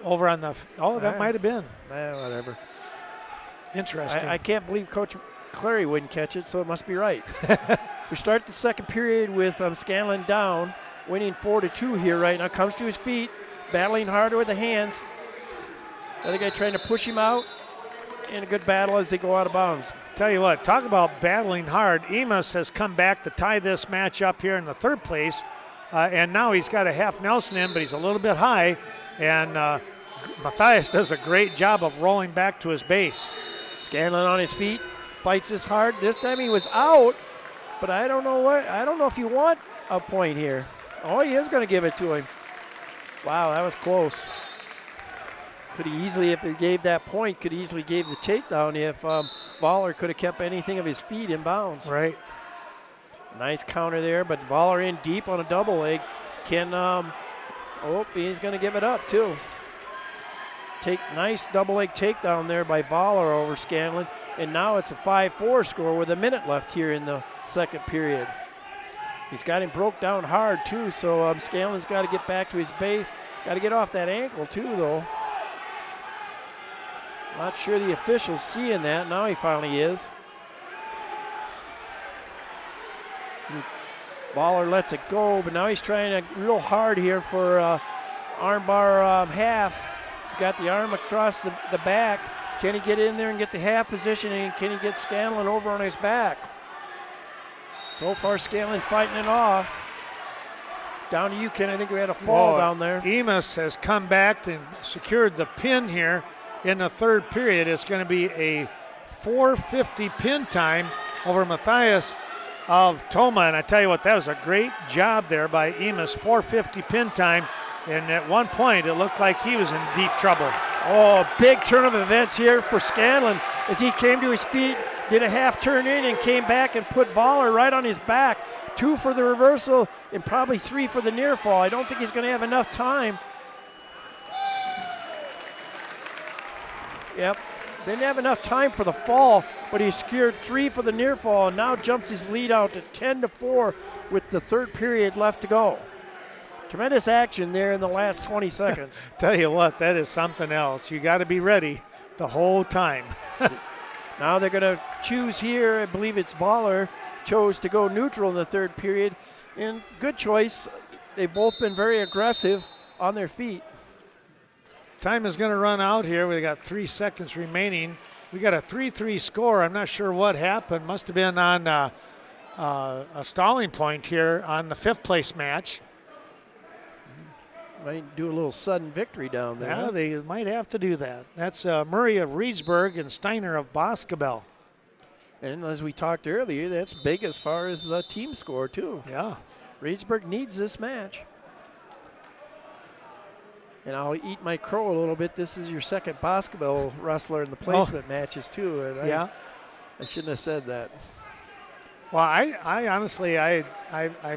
over on the. Oh, that might have been. Whatever. Interesting. I can't believe Coach Clary wouldn't catch it, so it must be right. We start the second period with Scanlon down, winning 4-2 here right now. Comes to his feet, battling harder with the hands. The other guy trying to push him out. And a good battle as they go out of bounds. Tell you what, talk about battling hard. Emus has come back to tie this match up here in the third place. And now he's got a half Nelson in, but he's a little bit high. And Matthias does a great job of rolling back to his base. Scanlon on his feet, fights this hard. This time he was out, but I don't know if you want a point here. Oh, he is going to give it to him. Wow, that was close. Could he easily, if he gave that point, could easily gave the takedown if Voller could have kept anything of his feet in bounds. Right. Nice counter there, but Voller in deep on a double leg. He's going to give it up too. Nice double leg takedown there by Voller over Scanlon. And now it's a 5-4 score with a minute left here in the second period. He's got him broke down hard, too, so Scanlon's got to get back to his base. Got to get off that ankle, too, though. Not sure the official's seeing that. Now he finally is. Baller lets it go, but now he's trying real hard here for armbar half. He's got the arm across the back. Can he get in there and get the half position, and can he get Scanlon over on his back? So far, Scanlon fighting it off. Down to you, Ken. I think we had a fall down there. Emus has come back and secured the pin here in the third period. It's going to be a 4:50 pin time over Matthias of Toma. And I tell you what, that was a great job there by Emus. 4:50 pin time. And at one point, it looked like he was in deep trouble. Oh, big turn of events here for Scanlon as he came to his feet, did a half turn in, and came back and put Voller right on his back. 2 for the reversal and probably 3 for the near fall. I don't think he's going to have enough time. Yep, didn't have enough time for the fall, but he secured 3 for the near fall and now jumps his lead out to 10-4 with the third period left to go. Tremendous action there in the last 20 seconds. Tell you what, that is something else. You got to be ready the whole time. Now they're going to choose here. I believe it's Baller chose to go neutral in the third period. And good choice. They've both been very aggressive on their feet. Time is going to run out here. We got 3 seconds remaining. We got a 3-3 score. I'm not sure what happened. Must have been on a stalling point here on the 5th place match. Might do a little sudden victory down there. Yeah, they might have to do that. That's Murray of Reedsburg and Steiner of Boscobel. And as we talked earlier, that's big as far as the team score, too. Yeah. Reedsburg needs this match. And I'll eat my crow a little bit. This is your second Boscobel wrestler in the placement matches, too. And I shouldn't have said that. Well, I honestly, I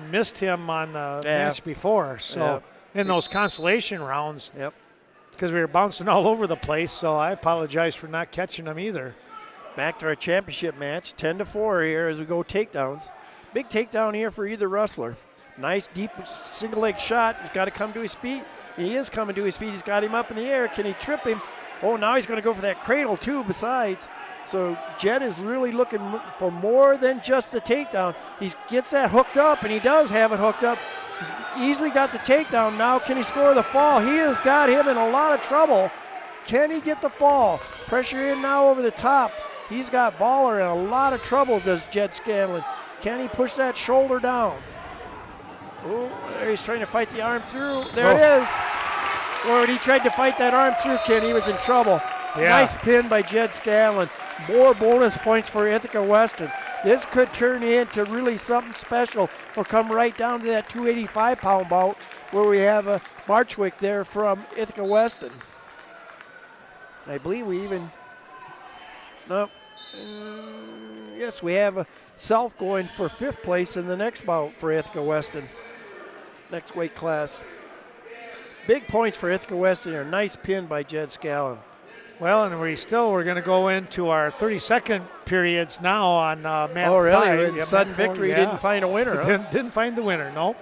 missed him on the match before, so in those consolation rounds, because we were bouncing all over the place, so I apologize for not catching him either. Back to our championship match, 10-4 here as we go takedowns. Big takedown here for either wrestler. Nice deep single leg shot. He's got to come to his feet. He is coming to his feet. He's got him up in the air. Can he trip him? Oh, now he's going to go for that cradle too besides. So Jed is really looking for more than just a takedown. He gets that hooked up, and he does have it hooked up. He's easily got the takedown. Now can he score the fall? He has got him in a lot of trouble. Can he get the fall? Pressure in now over the top. He's got Baller in a lot of trouble, does Jed Scanlon. Can he push that shoulder down? Oh, there he's trying to fight the arm through. There it is. Lord, he tried to fight that arm through, Ken. He was in trouble. Yeah. Nice pin by Jed Scanlon. More bonus points for Ithaca Western. This could turn into really something special or come right down to that 285-pound bout where we have a Marchwick there from Ithaca Western. I believe we even, yes, we have a Self going for 5th place in the next bout for Ithaca Western. Next weight class. Big points for Ithaca Western. A nice pin by Jed Scanlon. Well, and we're going to go into our 32nd periods now on mat 5. Oh, really? Yeah, Sudden victory didn't find a winner, huh? Didn't find the winner, nope.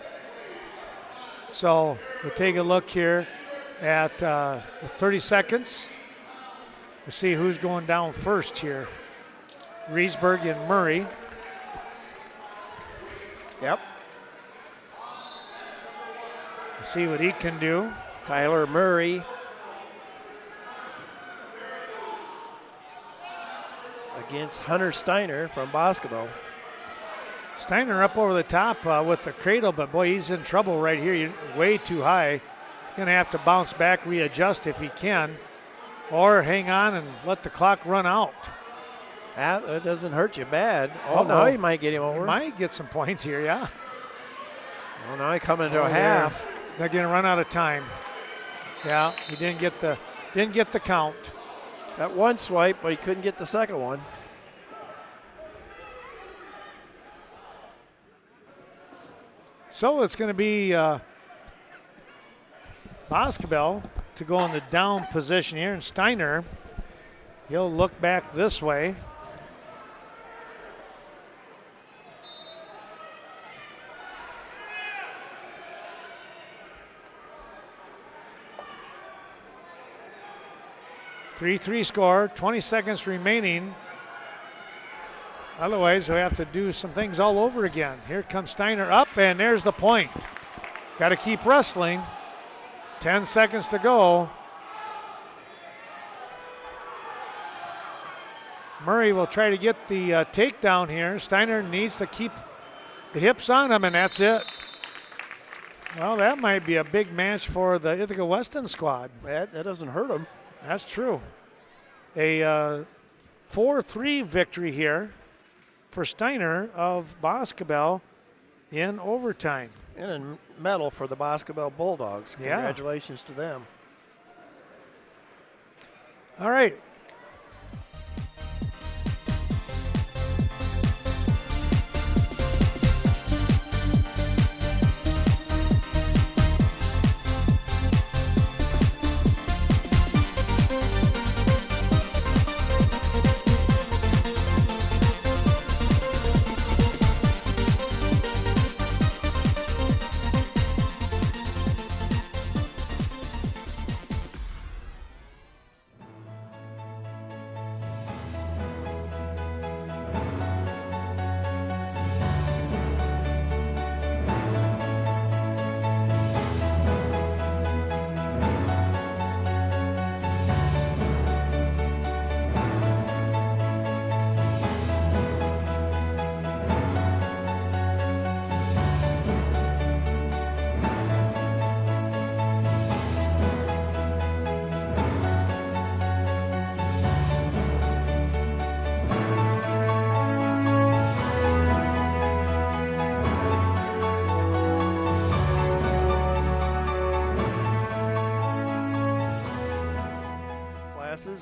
So we'll take a look here at the 30 seconds. We'll see who's going down first here. Reesburg and Murray. Yep. We'll see what he can do. Tyler Murray against Hunter Steiner from Boscobel. Steiner up over the top with the cradle, but boy, he's in trouble right here. You're way too high. He's going to have to bounce back, readjust if he can, or hang on and let the clock run out. That doesn't hurt you bad. Oh, now he might get him over. He might get some points here, yeah. Oh, now he's coming to a half. He's not going to run out of time. Yeah, he didn't get the count. Got one swipe, but he couldn't get the second one. So it's going to be Boscobel to go in the down position here, and Steiner, he'll look back this way. 3-3 score, 20 seconds remaining. Otherwise, we have to do some things all over again. Here comes Steiner up, and there's the point. Got to keep wrestling. 10 seconds to go. Murray will try to get the takedown here. Steiner needs to keep the hips on him, and that's it. Well, that might be a big match for the Ithaca Weston squad. That doesn't hurt him. That's true. A 4-3 victory here for Steiner of Boscobel in overtime. And a medal for the Boscobel Bulldogs. Yeah. Congratulations to them. All right.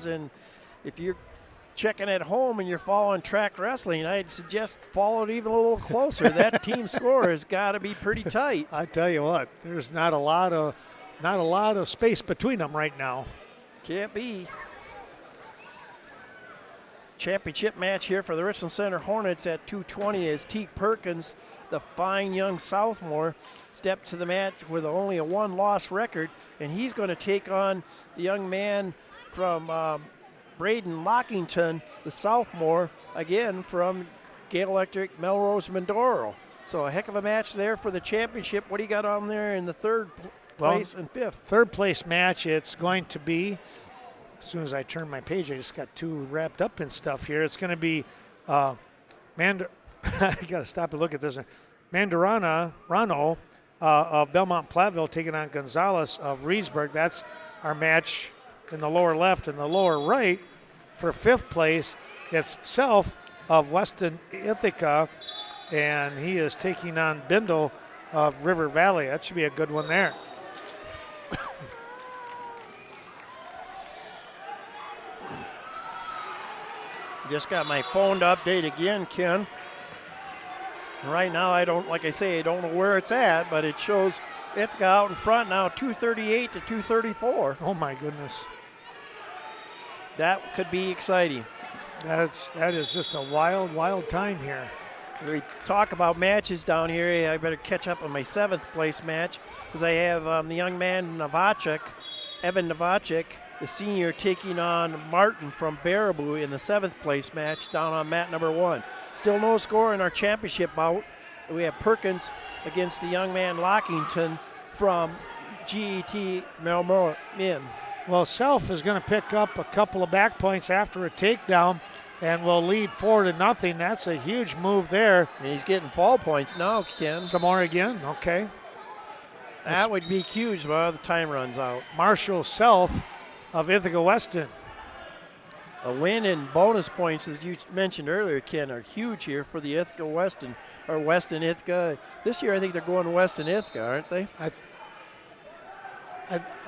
And if you're checking at home and you're following track wrestling, I'd suggest follow it even a little closer. That team score has got to be pretty tight. I tell you what, there's not a lot of space between them right now. Can't be. Championship match here for the Richland Center Hornets at 2:20 as Teague Perkins, the fine young sophomore, stepped to the match with only a one-loss record, and he's going to take on the young man from Braden Lockington, the sophomore, again from Gale Electric Melrose Mindoro. So a heck of a match there for the championship. What do you got on there in the third place and fifth? Third place match, it's going to be, as soon as I turn my page, I just got too wrapped up in stuff here. It's going to be I got to stop and look at this. Rano of Belmont Platteville taking on Gonzalez of Reedsburg. That's our match in the lower left and the lower right. For fifth place, it's Self of Weston Ithaca, and he is taking on Bindle of River Valley. That should be a good one there. Just got my phone to update again, Ken. Right now, I don't know where it's at, but it shows Ithaca out in front now, 238 to 234. Oh my goodness. That could be exciting. That is just a wild time here. As we talk about matches down here, I better catch up on my seventh place match because I have the young man Evan Novacek, the senior, taking on Martin from Baraboo in the seventh place match down on mat number 1. Still no score in our championship bout. We have Perkins against the young man Lockington from GET Melmore Min. Well, Self is going to pick up a couple of back points after a takedown and will lead 4-0. That's a huge move there. And he's getting fall points now, Ken. Some more again, okay. That would be huge while the time runs out. Marshall Self of Ithaca Weston. A win and bonus points, as you mentioned earlier, Ken, are huge here for the Ithaca Weston, or Weston Ithaca. This year I think they're going Weston Ithaca, aren't they?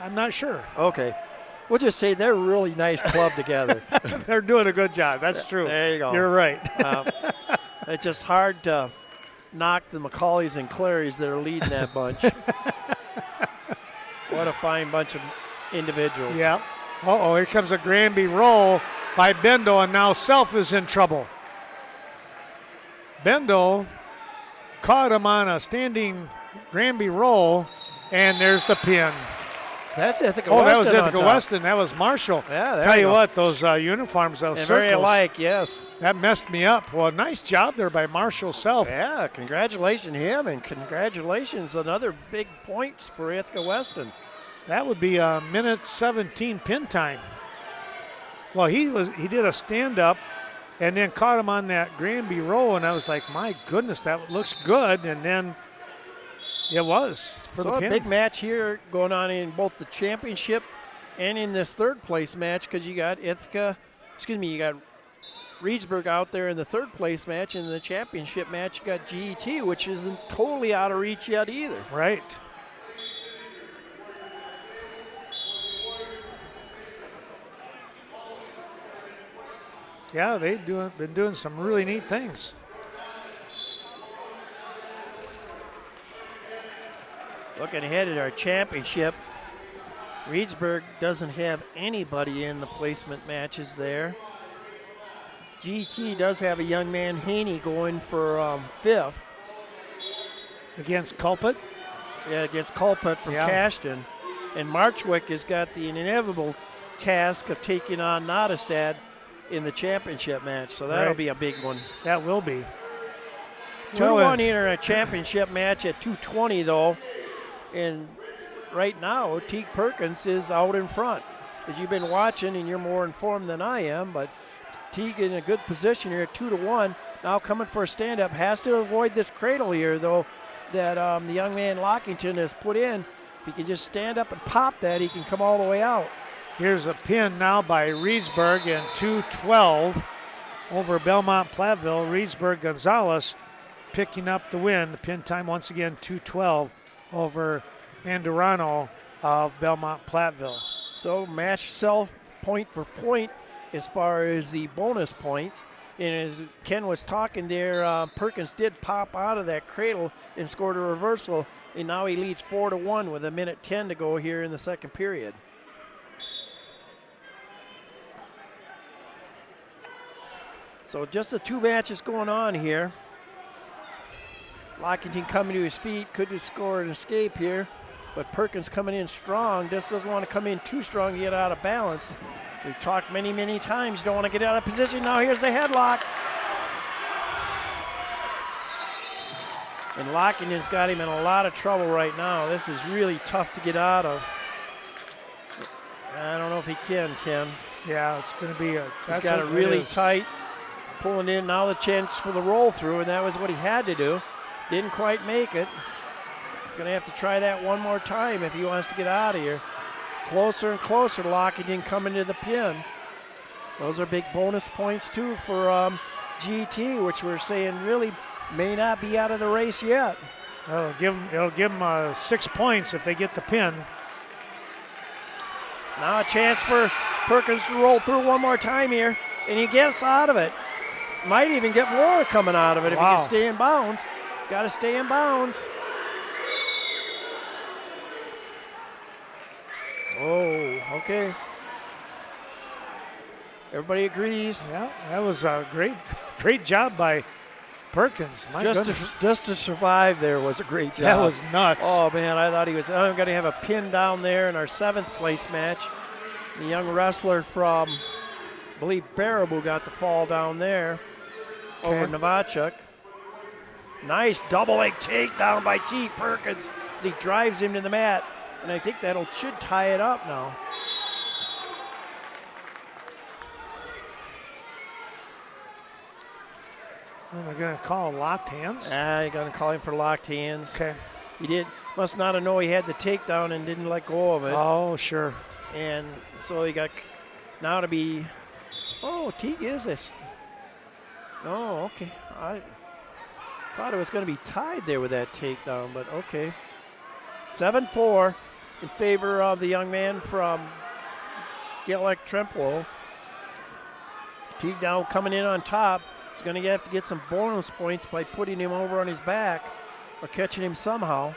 I'm not sure. Okay. We'll just say they're a really nice club together. They're doing a good job. That's true. There you go. You're right. It's just hard to knock the McCaulleys and Clarys that are leading that bunch. What a fine bunch of individuals. Yeah. Uh-oh, here comes a Granby roll by Bendel, and now Self is in trouble. Bendel caught him on a standing Granby roll, and there's the pin. That's Ithaca Oh, Weston. that was on Ithaca top. Weston. That was Marshall. Yeah, there Tell you you go. what, those uniforms, those And circles. very alike, yes. That messed me up. Well, nice job there by Marshall Self. Yeah, congratulations him, and congratulations another big points for Ithaca Weston. That would be a minute 17 pin time. Well, he did a stand-up and then caught him on that Granby roll, and I was like, my goodness, that looks good. And then it was for the So pin. a big match here going on in both the championship and in this third place match, because you got you got Reedsburg out there in the third place match. In the championship match, you got GET, which isn't totally out of reach yet either. Right. Yeah, they've been doing some really neat things. Looking ahead at our championship, Reedsburg doesn't have anybody in the placement matches there. GT does have a young man, Haney, going for fifth. Against Culpet. Yeah, against Culpet from Cashton. And Marchwick has got the inevitable task of taking on Nottestad in the championship match. So that'll be a big one. That will be. 2-1 here in a championship match at 2:20 though. And right now, Teague Perkins is out in front. As you've been watching, and you're more informed than I am, but Teague in a good position here at 2-1. Now coming for a stand-up. Has to avoid this cradle here, though, that the young man Lockington has put in. If he can just stand up and pop that, he can come all the way out. Here's a pin now by Reedsburg in 2:12 over Belmont Platteville. Reedsburg Gonzalez picking up the win. The pin time once again 2:12 over Mandurano of Belmont Platteville. So match self point for point as far as the bonus points. And as Ken was talking there, Perkins did pop out of that cradle and scored a reversal. And now he leads 4-1 with 1:10 to go here in the second period. So just the two matches going on here. Lockington coming to his feet, could have scored an escape here, but Perkins coming in strong. Just doesn't want to come in too strong to get out of balance. We've talked many, many times, don't want to get out of position. Now here's the headlock. And Lockington's got him in a lot of trouble right now. This is really tough to get out of. I don't know if he can, Ken. Yeah, it's going to be He's got it really tight. Pulling in now the chance for the roll through, and that was what he had to do. Didn't quite make it. He's going to have to try that one more time if he wants to get out of here. Closer and closer, Lockington coming to the pin. Those are big bonus points too for GT, which we're saying really may not be out of the race yet. It'll give them 6 points if they get the pin. Now a chance for Perkins to roll through one more time here, and he gets out of it. Might even get more coming out of it if he can stay in bounds. Got to stay in bounds. Oh, okay. Everybody agrees. Yeah, that was a great job by Perkins. My goodness. Just to survive there was a great job. That was nuts. Oh, man, I thought he was going to have a pin down there in our seventh place match. The young wrestler from, I believe, Baraboo got the fall down there over Novachuk. Nice double leg takedown by T. Perkins as he drives him to the mat. And I think that should tie it up now. And they're going to call locked hands? You're going to call him for locked hands. Okay. He must not have known he had the takedown and didn't let go of it. Oh, sure. And so he got now to be, Teague is this. Oh, okay. I thought it was going to be tied there with that takedown, but okay. 7-4 in favor of the young man from Gaelic Trempealeau. Teague now coming in on top. He's going to have to get some bonus points by putting him over on his back or catching him somehow.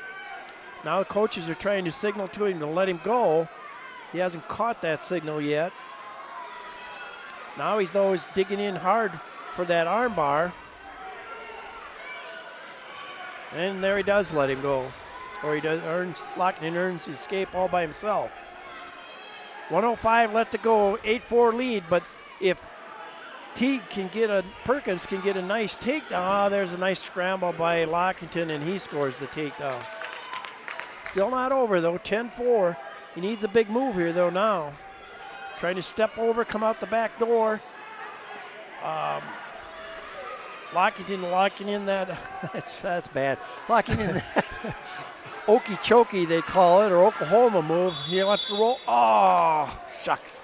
Now the coaches are trying to signal to him to let him go. He hasn't caught that signal yet. Now he's digging in hard for that arm bar. And there he does let him go. Or Lockington earns his escape all by himself. 105 left to go, 8-4 lead, but if Perkins can get a nice takedown, there's a nice scramble by Lockington, and he scores the takedown. Still not over, though, 10-4. He needs a big move here, though, now. Trying to step over, come out the back door. Lockington locking in that, that's bad. Locking in that okey-chokey, they call it, or Oklahoma move. He wants to roll. Oh, shucks.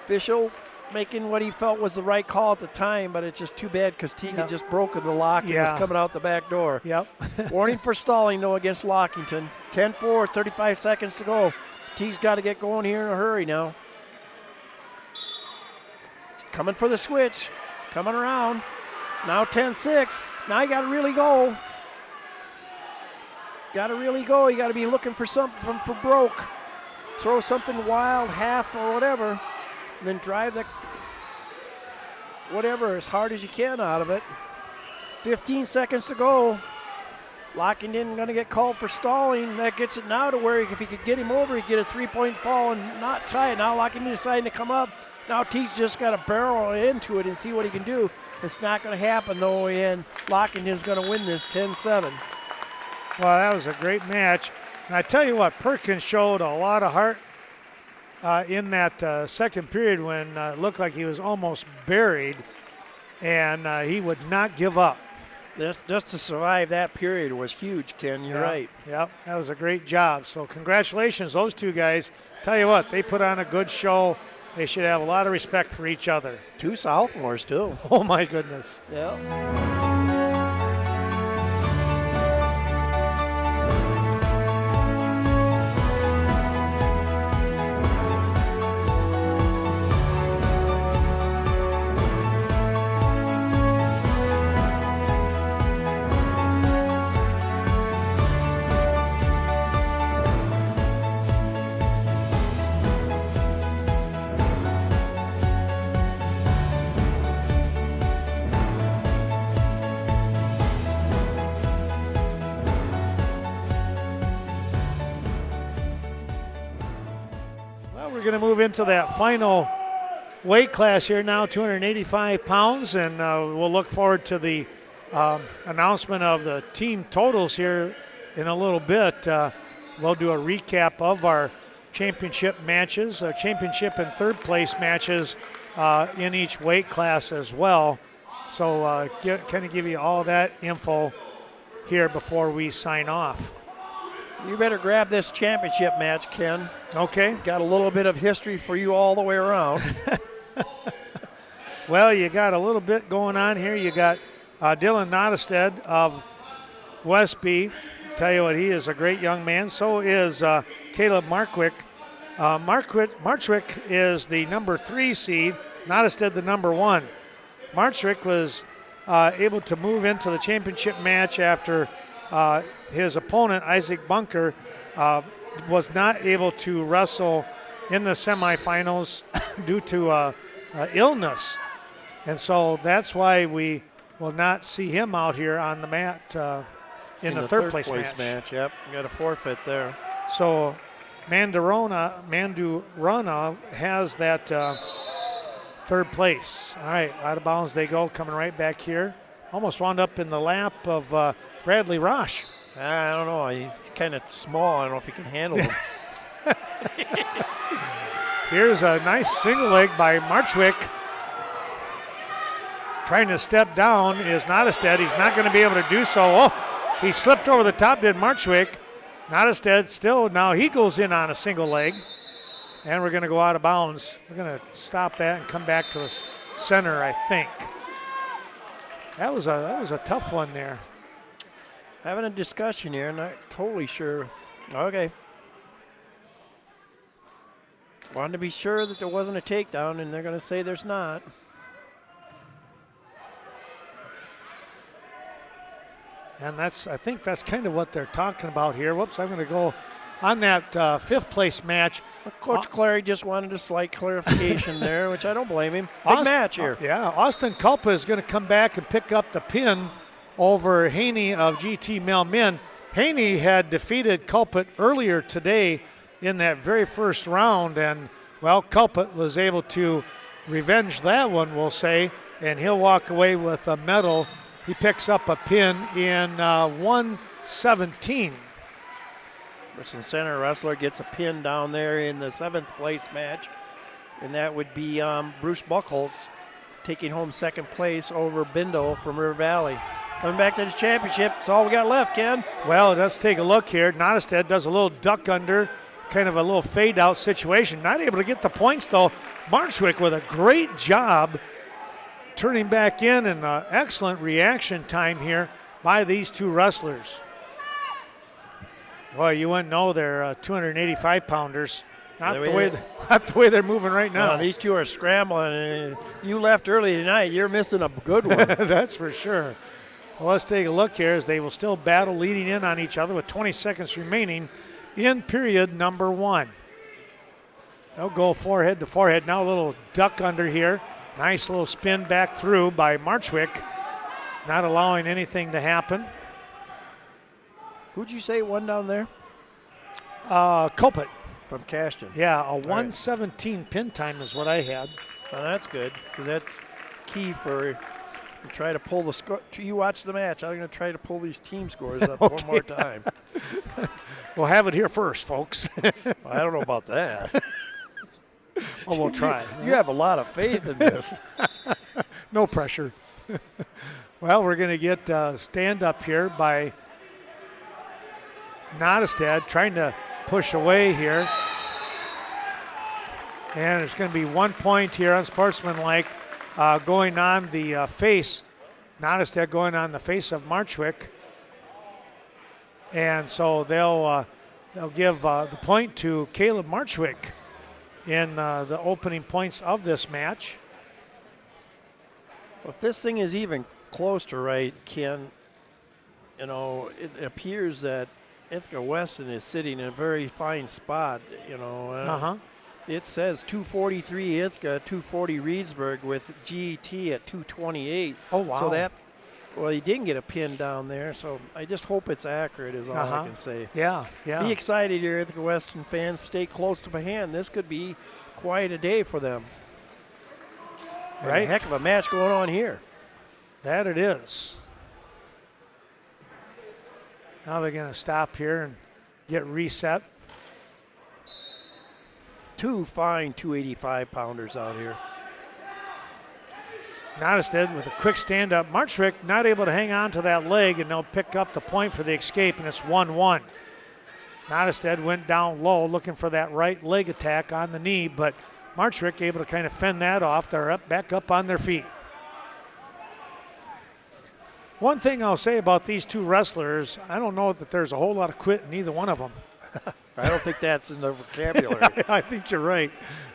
Official making what he felt was the right call at the time, but it's just too bad because Teague just broken the lock and was coming out the back door. Yep. Warning for stalling, though, against Lockington. 10-4, 35 seconds to go. Teague's got to get going here in a hurry now. Coming for the switch. Coming around. Now 10-6. Now you got to really go. Got to really go. You got to be looking for something for broke. Throw something wild, half or whatever, and then drive the whatever as hard as you can out of it. 15 seconds to go. Lockington going to get called for stalling. That gets it now to where if he could get him over, he'd get a three-point fall and not tie it. Now Lockington deciding to come up. Now Teague's just got to barrel into it and see what he can do. It's not going to happen, though, and Lockington's going to win this 10-7. Well, that was a great match. And I tell you what, Perkins showed a lot of heart in that second period when it looked like he was almost buried, and he would not give up. Just to survive that period was huge, Ken. You're right. Yep, that was a great job. So congratulations, those two guys. Tell you what, they put on a good show. They should have a lot of respect for each other. Two sophomores, too. Oh, my goodness. Yeah. We're going to move into that final weight class here now, 285 pounds, and we'll look forward to the announcement of the team totals here in a little bit. We'll do a recap of our championship matches, championship and third place matches in each weight class as well. So kind of give you all that info here before we sign off. You better grab this championship match, Ken. Okay. Got a little bit of history for you all the way around. Well, you got a little bit going on here. You got Dylan Nottestead of Westby. Tell you what, he is a great young man. So is Caleb Markwick. Marchwick is the number 3 seed. Nottestead the number 1. Marchwick was able to move into the championship match after his opponent, Isaac Bunker, was not able to wrestle in the semifinals due to illness. And so that's why we will not see him out here on the mat in the third place match. Yep, you got a forfeit there. So Mandurana has that third place. All right, out of bounds they go, coming right back here. Almost wound up in the lap of Bradley Rosh. I don't know. He's kind of small. I don't know if he can handle him. Here's a nice single leg by Marchwick. Trying to step down is Nottestead. He's not going to be able to do so. Oh, he slipped over the top, did Marchwick. Nottestead still, now he goes in on a single leg. And we're going to go out of bounds. We're going to stop that and come back to the center, I think. That was a tough one there. Having a discussion here, not totally sure. Okay. Wanted to be sure that there wasn't a takedown, and they're going to say there's not. And I think that's kind of what they're talking about here. Whoops, I'm going to go on that fifth place match. Coach Clary just wanted a slight clarification there, which I don't blame him. Big match here. Yeah, Austin Culpa is going to come back and pick up the pin over Haney of GT Mel Men. Haney had defeated Culpet earlier today in that very first round. And, well, Culpet was able to revenge that one, we'll say, and he'll walk away with a medal. He picks up a pin in 117. Richland Center wrestler gets a pin down there in the 7th place match, and that would be Bruce Buchholz taking home 2nd place over Bindle from River Valley. Coming back to the championship, that's all we got left, Ken. Well, let's take a look here. Nottestad does a little duck under, kind of a little fade out situation. Not able to get the points though. Marchwick with a great job turning back in, and excellent reaction time here by these two wrestlers. Boy, you wouldn't know they're 285 pounders. Not the way they're moving right now. These two are scrambling. You left early tonight. You're missing a good one. That's for sure. Well, let's take a look here as they will still battle leading in on each other with 20 seconds remaining in period number 1. They'll go forehead to forehead. Now a little duck under here. Nice little spin back through by Marchwick, not allowing anything to happen. Who'd you say won down there? Culpet. From Cashton. Yeah, a 117 pin time is what I had. Well, that's good, because that's key for try to pull the score. You watch the match. I'm going to try to pull these team scores up one more time. We'll have it here first, folks. Well, I don't know about that. Well, we'll try. You have a lot of faith in this. No pressure. Well, we're going to get stand up here by Nottestad trying to push away here. And it's going to be 1 point here, unsportsmanlike, going on the face. Nottestad going on the face of Marchwick. And so they'll give the point to Caleb Marchwick in the opening points of this match. Well, if this thing is even close to right, Ken, it appears that Ithaca Weston is sitting in a very fine spot, It says 243 Ithaca, 240 Reedsburg with GET at 228. Oh, wow. So he didn't get a pin down there, so I just hope it's accurate is all I can say. Yeah. Be excited here, Ithaca Weston fans. Stay close to my hand. This could be quite a day for them. Right. And a heck of a match going on here. That it is. Now they're going to stop here and get reset. Two fine 285-pounders out here. Nottestad with a quick stand-up. Marchwick not able to hang on to that leg, and they'll pick up the point for the escape, and it's 1-1. Nottestad went down low looking for that right leg attack on the knee, but Marchwick able to kind of fend that off. They're back up on their feet. One thing I'll say about these two wrestlers, I don't know that there's a whole lot of quit in either one of them. I don't think that's in the vocabulary. I think you're right.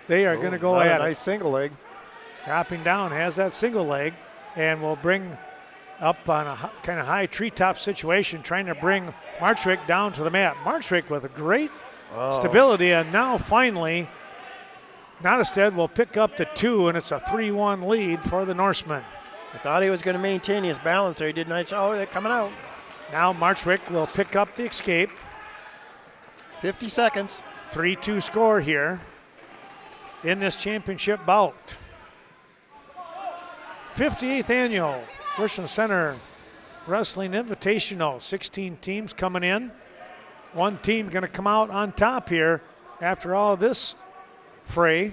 They are going to go at a nice single leg. Dropping down, has that single leg, and will bring up on a kind of high treetop situation, trying to bring Marchwick down to the mat. Marchwick with a great stability, and now finally, Nottestad will pick up the 2, and it's a 3-1 lead for the Norsemen. I thought he was going to maintain his balance there. He did nice. Oh, they're coming out. Now Marchwick will pick up the escape. 50 seconds. 3-2 score here in this championship bout. 58th annual Richland Center Wrestling Invitational. 16 teams coming in. One team going to come out on top here after all of this fray.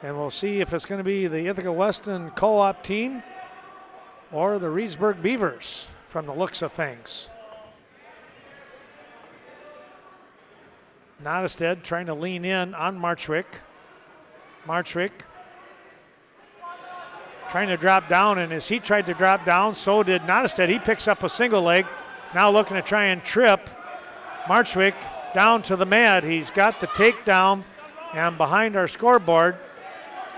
And we'll see if it's going to be the Ithaca Weston co-op team or the Reedsburg Beavers from the looks of things. Nottestad trying to lean in on Marchwick. Marchwick trying to drop down, and as he tried to drop down, so did Nottestad. He picks up a single leg. Now looking to try and trip Marchwick down to the mat. He's got the takedown, and behind our scoreboard,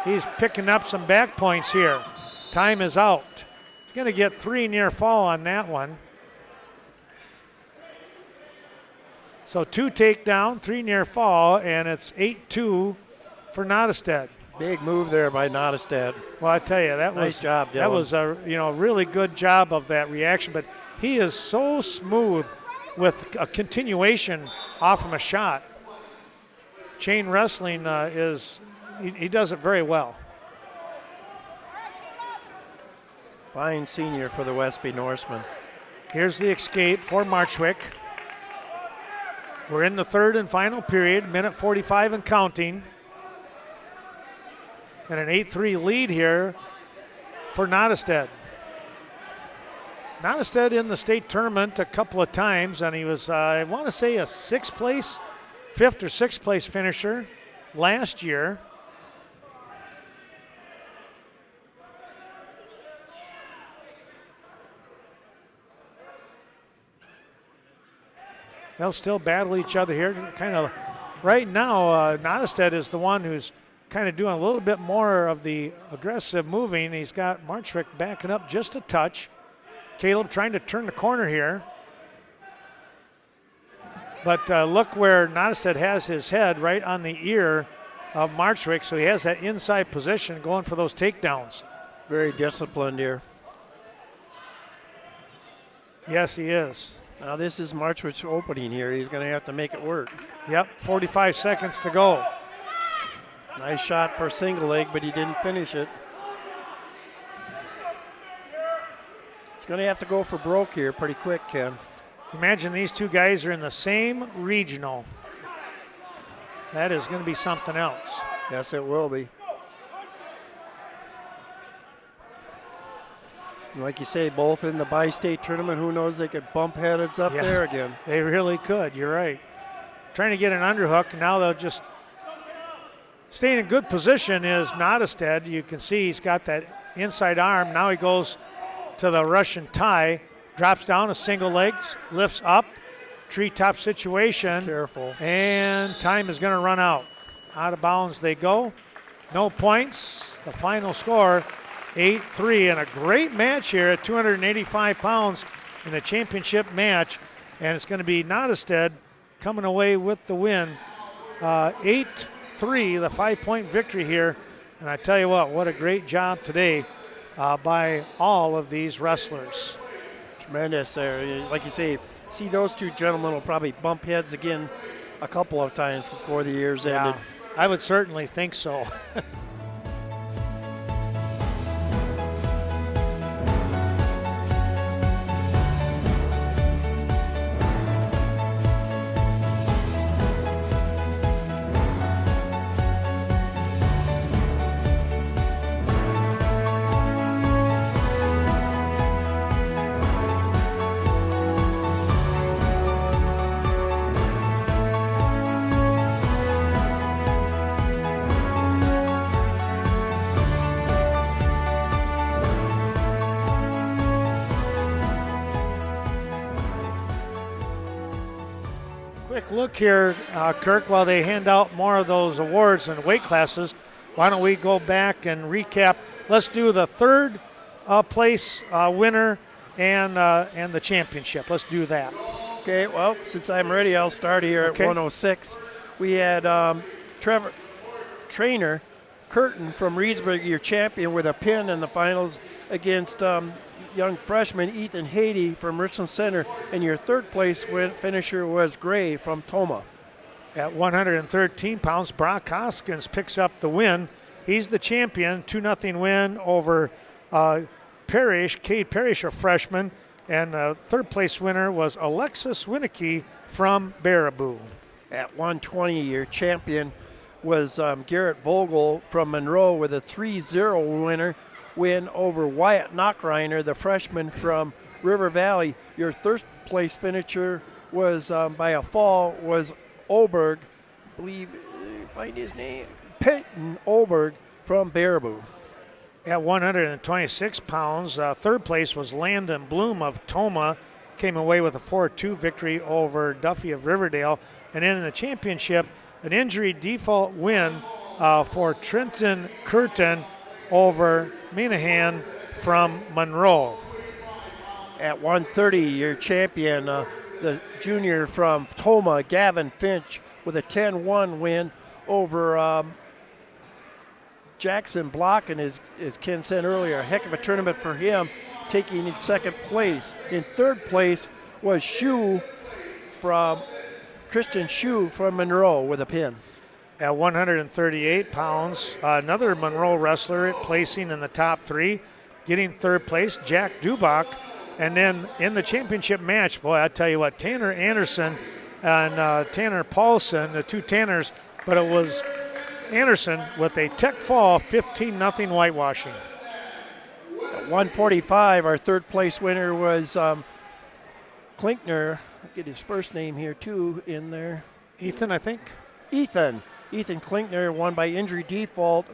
he's picking up some back points here. Time is out. He's going to get 3 near fall on that one. So 2 takedown, 3 near fall, and it's 8-2 for Nottestad. Big move there by Nottestad. Well, I tell you, that nice job, Dylan. That was a really good job of that reaction. But he is so smooth with a continuation off from a shot. chain wrestling he does it very well. Fine senior for the Westby Norsemen. Here's the escape for Marchwick. We're in the third and final period, minute 45 and counting. And an 8-3 lead here for Nottestead. Nottestead in the state tournament a couple of times, and he was, I want to say, a fifth or sixth place finisher last year. They'll still battle each other here. Kind of right now, Nottestead is the one who's kind of doing a little bit more of the aggressive moving. He's got Marchwick backing up just a touch. Caleb trying to turn the corner here. But look where Nottestead has his head, right on the ear of Marchwick, so he has that inside position going for those takedowns. Very disciplined here. Yes, he is. Now this is Marchwick's opening here. He's going to have to make it work. Yep, 45 seconds to go. Nice shot for single leg, but he didn't finish it. He's going to have to go for broke here pretty quick, Ken. Imagine these two guys are in the same regional. That is going to be something else. Yes, it will be. Like you say, both in the bi-state tournament, who knows, they could bump heads up there again. They really could, you're right. Trying to get an underhook, and now they'll just stay in a good position is Nottestead. You can see he's got that inside arm. Now he goes to the Russian tie, drops down a single leg, lifts up, treetop situation. Careful. And time is going to run out. Out of bounds they go. No points. The final score, 8-3, and a great match here at 285 pounds in the championship match. And it's going to be Nottestead coming away with the win. 8-3, the 5-point victory here. And I tell you what a great job today by all of these wrestlers. Tremendous there. Like you say, see those two gentlemen will probably bump heads again a couple of times before the year's ended. I would certainly think so. Quick look here, Kirk, while they hand out more of those awards and weight classes. Why don't we go back and recap? Let's do the third place winner and the championship. Let's do that. Okay, well, since I'm ready, I'll start here at 106. We had Trainer Curtin from Reedsburg, your champion, with a pin in the finals against young freshman Ethan Haiti from Richland Center, and your third place finisher was Gray from Toma. At 113 pounds, Brock Hoskins picks up the win. He's the champion, 2-0 win over Cade Parrish, a freshman, and third place winner was Alexis Winicky from Baraboo. At 120, your champion was Garrett Vogel from Monroe with a 3-0 win over Wyatt Knockreiner, the freshman from River Valley. Your third place finisher was by a fall was Oberg, I believe, find his name, Peyton Oberg from Baraboo. At 126 pounds, third place was Landon Bloom of Toma, came away with a 4-2 victory over Duffy of Riverdale. And then in the championship, an injury default win for Trenton Curtin over Minahan from Monroe. At 130, your champion, the junior from Toma, Gavin Finch, with a 10-1 win over Jackson Block, and as Ken said earlier, a heck of a tournament for him, taking in second place. In third place was Christian Shu from Monroe with a pin. At 138 pounds, another Monroe wrestler placing in the top 3, getting third place, Jack Dubach. And then in the championship match, boy, I tell you what, Tanner Anderson and Tanner Paulson, the 2 Tanners, but it was Anderson with a tech fall, 15-0 whitewashing. At 145, our third place winner was Klinkner. I'll get his first name here too in there. Ethan, I think. Ethan Klinkner won by injury default.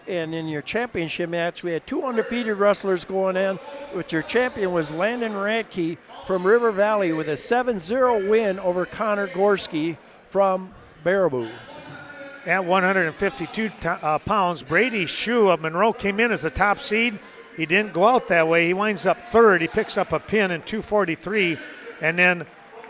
And in your championship match, we had 2 undefeated wrestlers going in, which your champion was Landon Radke from River Valley with a 7-0 win over Connor Gorski from Baraboo. At 152 pounds, Brady Shue of Monroe came in as the top seed. He didn't go out that way. He winds up third. He picks up a pin in 2:43. And then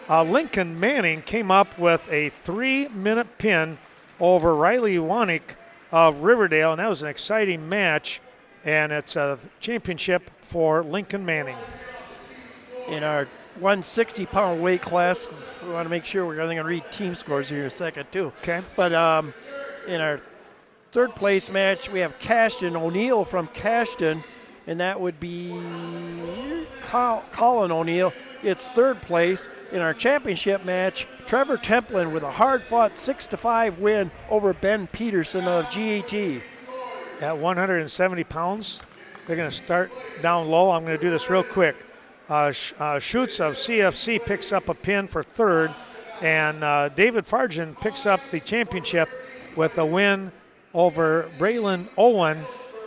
Lincoln Manning came up with a 3-minute pin over Riley Wanik of Riverdale, and that was an exciting match, and it's a championship for Lincoln Manning. In our 160-pound weight class, we want to make sure we're going to read team scores here in a second too. Okay. But in our third place match, we have Cashton O'Neill from Cashton, and that would be Colin O'Neill. It's third place. In our championship match, Trevor Templin with a hard-fought 6-5 win over Ben Peterson of GET. At 170 pounds, they're going to start down low. I'm going to do this real quick. Schutz of CFC picks up a pin for third, and David Farjan picks up the championship with a win over Braylon Owen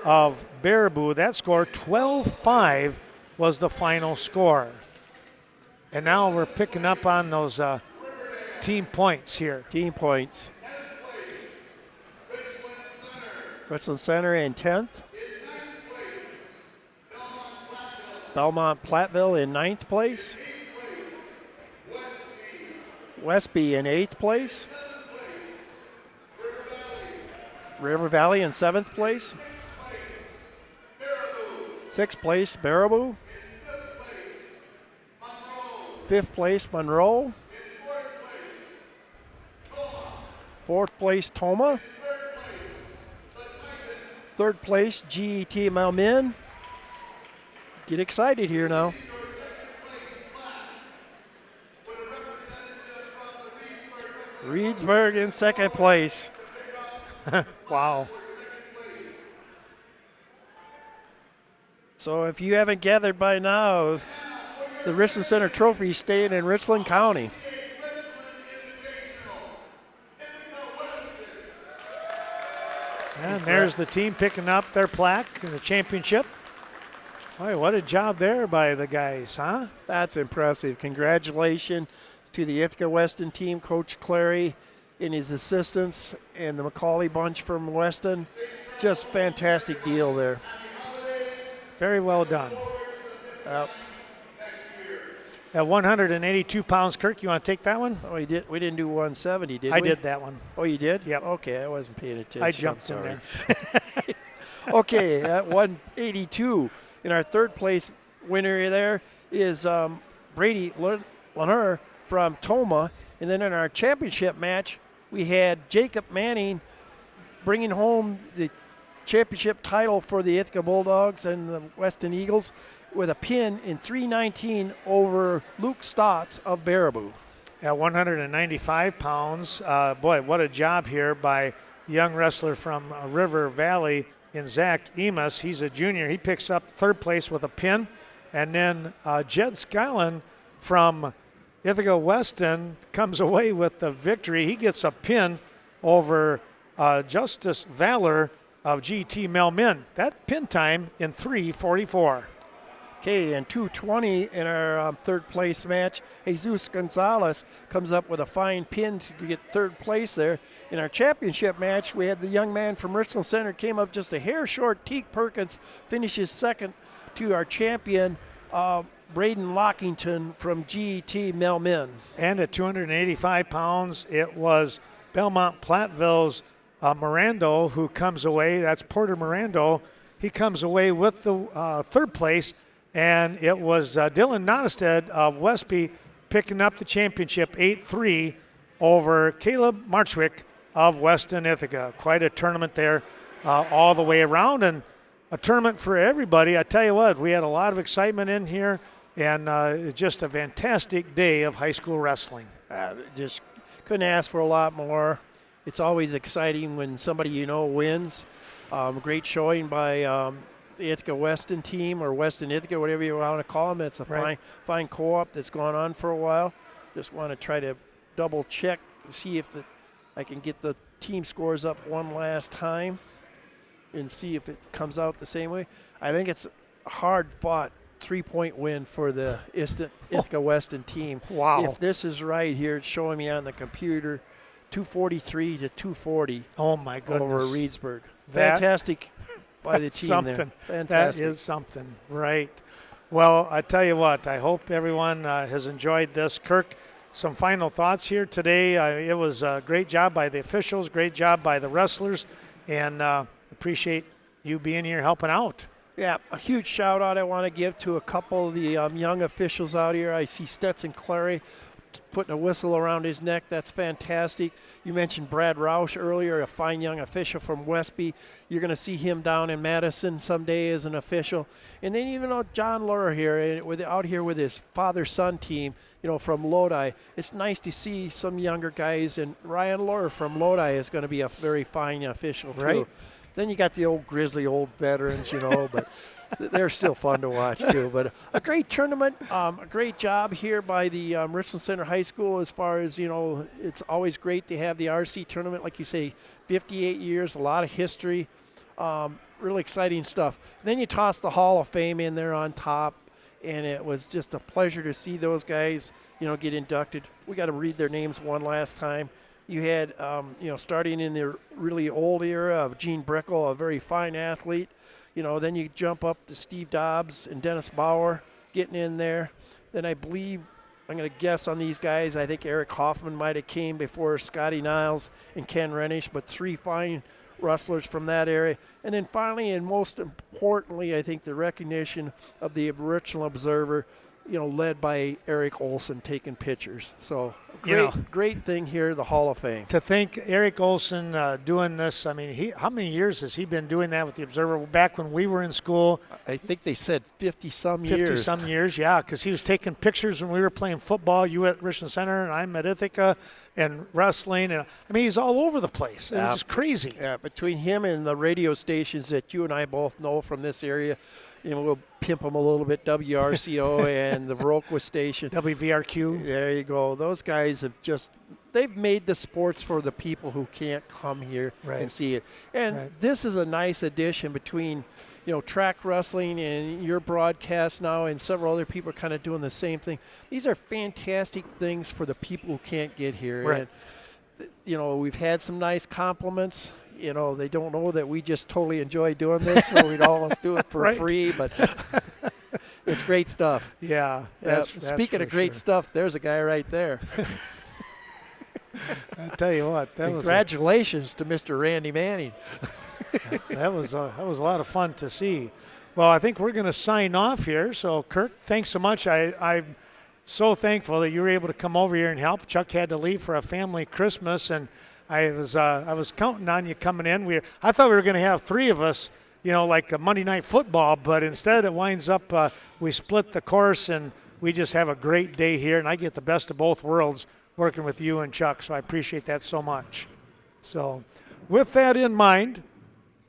of Baraboo. That score, 12-5, was the final score. And now we're picking up on those team points here. Team points. Richland Center in 10th. Belmont Platteville in 9th place. Westby in 8th place. River Valley in 7th place. 6th place, Baraboo. 5th place, Monroe. 4th place, Toma. 3rd place, GET Malmin. Get excited here now. Reedsburg in 2nd place. Wow. So if you haven't gathered by now, the Richland Center Trophy is staying in Richland County. And there's the team picking up their plaque in the championship. Boy, what a job there by the guys, huh? That's impressive. Congratulations to the Ithaca Weston team, Coach Clary and his assistants, and the McCauley bunch from Weston. Just fantastic deal there. Very well done. At 182 pounds, Kirk, you want to take that one? Oh, we didn't do 170, did we? I did that one. Oh, you did? Yep. Okay, I wasn't paying attention. I jumped in there. Okay, at 182, in our third place winner there is Brady Lanier from Toma. And then in our championship match, we had Jacob Manning bringing home the championship title for the Ithaca Bulldogs and the Weston Eagles with a pin in 3:19 over Luke Stotts of Baraboo. At 195 pounds, boy, what a job here by young wrestler from River Valley in Zach Emus. He's a junior. He picks up third place with a pin. And then Jed Skylin from Ithaca Weston comes away with the victory. He gets a pin over Justice Valor of GT Melmin. That pin time in 3:44. Okay, and 2:20 in our third place match, Jesus Gonzalez comes up with a fine pin to get third place there. In our championship match, we had the young man from Richland Center came up just a hair short. Teak Perkins finishes second to our champion, Braden Lockington from GET Melmin. And at 285 pounds, it was Belmont Platteville's Mirando who comes away. That's Porter Mirando. He comes away with the third place. And it was Dylan Nottestead of Westby picking up the championship 8-3 over Caleb Marchwick of Weston Ithaca. Quite a tournament there all the way around, and a tournament for everybody. I tell you what, we had a lot of excitement in here, and just a fantastic day of high school wrestling. Just couldn't ask for a lot more. It's always exciting when somebody you know wins. Great showing by the Ithaca Weston team, or Weston Ithaca, whatever you want to call them. It's a fine co-op that's gone on for a while. Just want to try to double check to see if I can get the team scores up one last time and see if it comes out the same way. I think it's a hard-fought 3-point win for the Ithaca Weston team. Wow. If this is right here, it's showing me on the computer, 243 to 240. Oh, my goodness. Over Reedsburg. Fantastic by the team something. there. Fantastic. That is something, right. Well, I tell you what, I hope everyone has enjoyed this. Kirk, some final thoughts here today. It was a great job by the officials, great job by the wrestlers, and appreciate you being here helping out. Yeah, a huge shout out I want to give to a couple of the young officials out here. I see Stetson Clary putting a whistle around his neck. That's fantastic. You mentioned Brad Roush earlier, a fine young official from Westby. You're going to see him down in Madison someday as an official. And then even John Lurer here, out here with his father-son team, from Lodi. It's nice to see some younger guys, and Ryan Lurer from Lodi is going to be a very fine official too. Right. Then you got the old grizzly old veterans, but they're still fun to watch too. But a great tournament, a great job here by the Richland Center High School as far as, it's always great to have the RC tournament. Like you say, 58 years, a lot of history, really exciting stuff. Then you toss the Hall of Fame in there on top, and it was just a pleasure to see those guys, get inducted. We got to read their names one last time. You had, starting in the really old era of Gene Brickle, a very fine athlete. Then you jump up to Steve Dobbs and Dennis Bauer getting in there. Then I believe, I'm going to guess on these guys, I think Eric Hoffman might have came before Scotty Niles and Ken Renish, but three fine wrestlers from that area. And then finally, and most importantly, I think the recognition of the Richland Observer, led by Eric Olson taking pictures. So great thing here, the Hall of Fame. To think Eric Olson doing this, I mean, how many years has he been doing that with the Observer? Back when we were in school. I think they said 50-some years. 50-some years, yeah, because he was taking pictures when we were playing football, you at Richland Center, and I'm at Ithaca, and wrestling. And I mean, he's all over the place. It was just crazy. Yeah, between him and the radio stations that you and I both know from this area, we'll pimp them a little bit, WRCO and the Viroqua station. WVRQ. There you go. Those guys have they've made the sports for the people who can't come here and see it. And this is a nice addition between, track wrestling and your broadcast now, and several other people are kind of doing the same thing. These are fantastic things for the people who can't get here. Right. And, we've had some nice compliments. They don't know that we just totally enjoy doing this, so we'd almost do it for free, but it's great stuff. Yeah. Speaking of great stuff, there's a guy right there. I tell you what, congratulations to Mr. Randy Manning. that was a lot of fun to see. Well, I think we're going to sign off here. So, Kirk, thanks so much. I'm so thankful that you were able to come over here and help. Chuck had to leave for a family Christmas, and I was counting on you coming in. I thought we were going to have three of us, like a Monday Night Football, but instead it winds up we split the course, and we just have a great day here, and I get the best of both worlds working with you and Chuck, so I appreciate that so much. So with that in mind,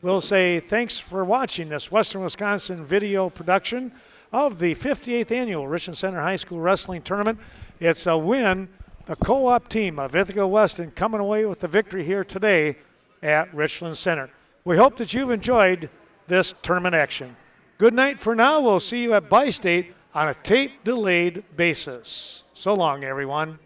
we'll say thanks for watching this Western Wisconsin video production of the 58th Annual Richland Center High School Wrestling Tournament. It's a win. The co-op team of Ithaca Weston coming away with the victory here today at Richland Center. We hope that you've enjoyed this tournament action. Good night for now. We'll see you at Bi-State on a tape-delayed basis. So long, everyone.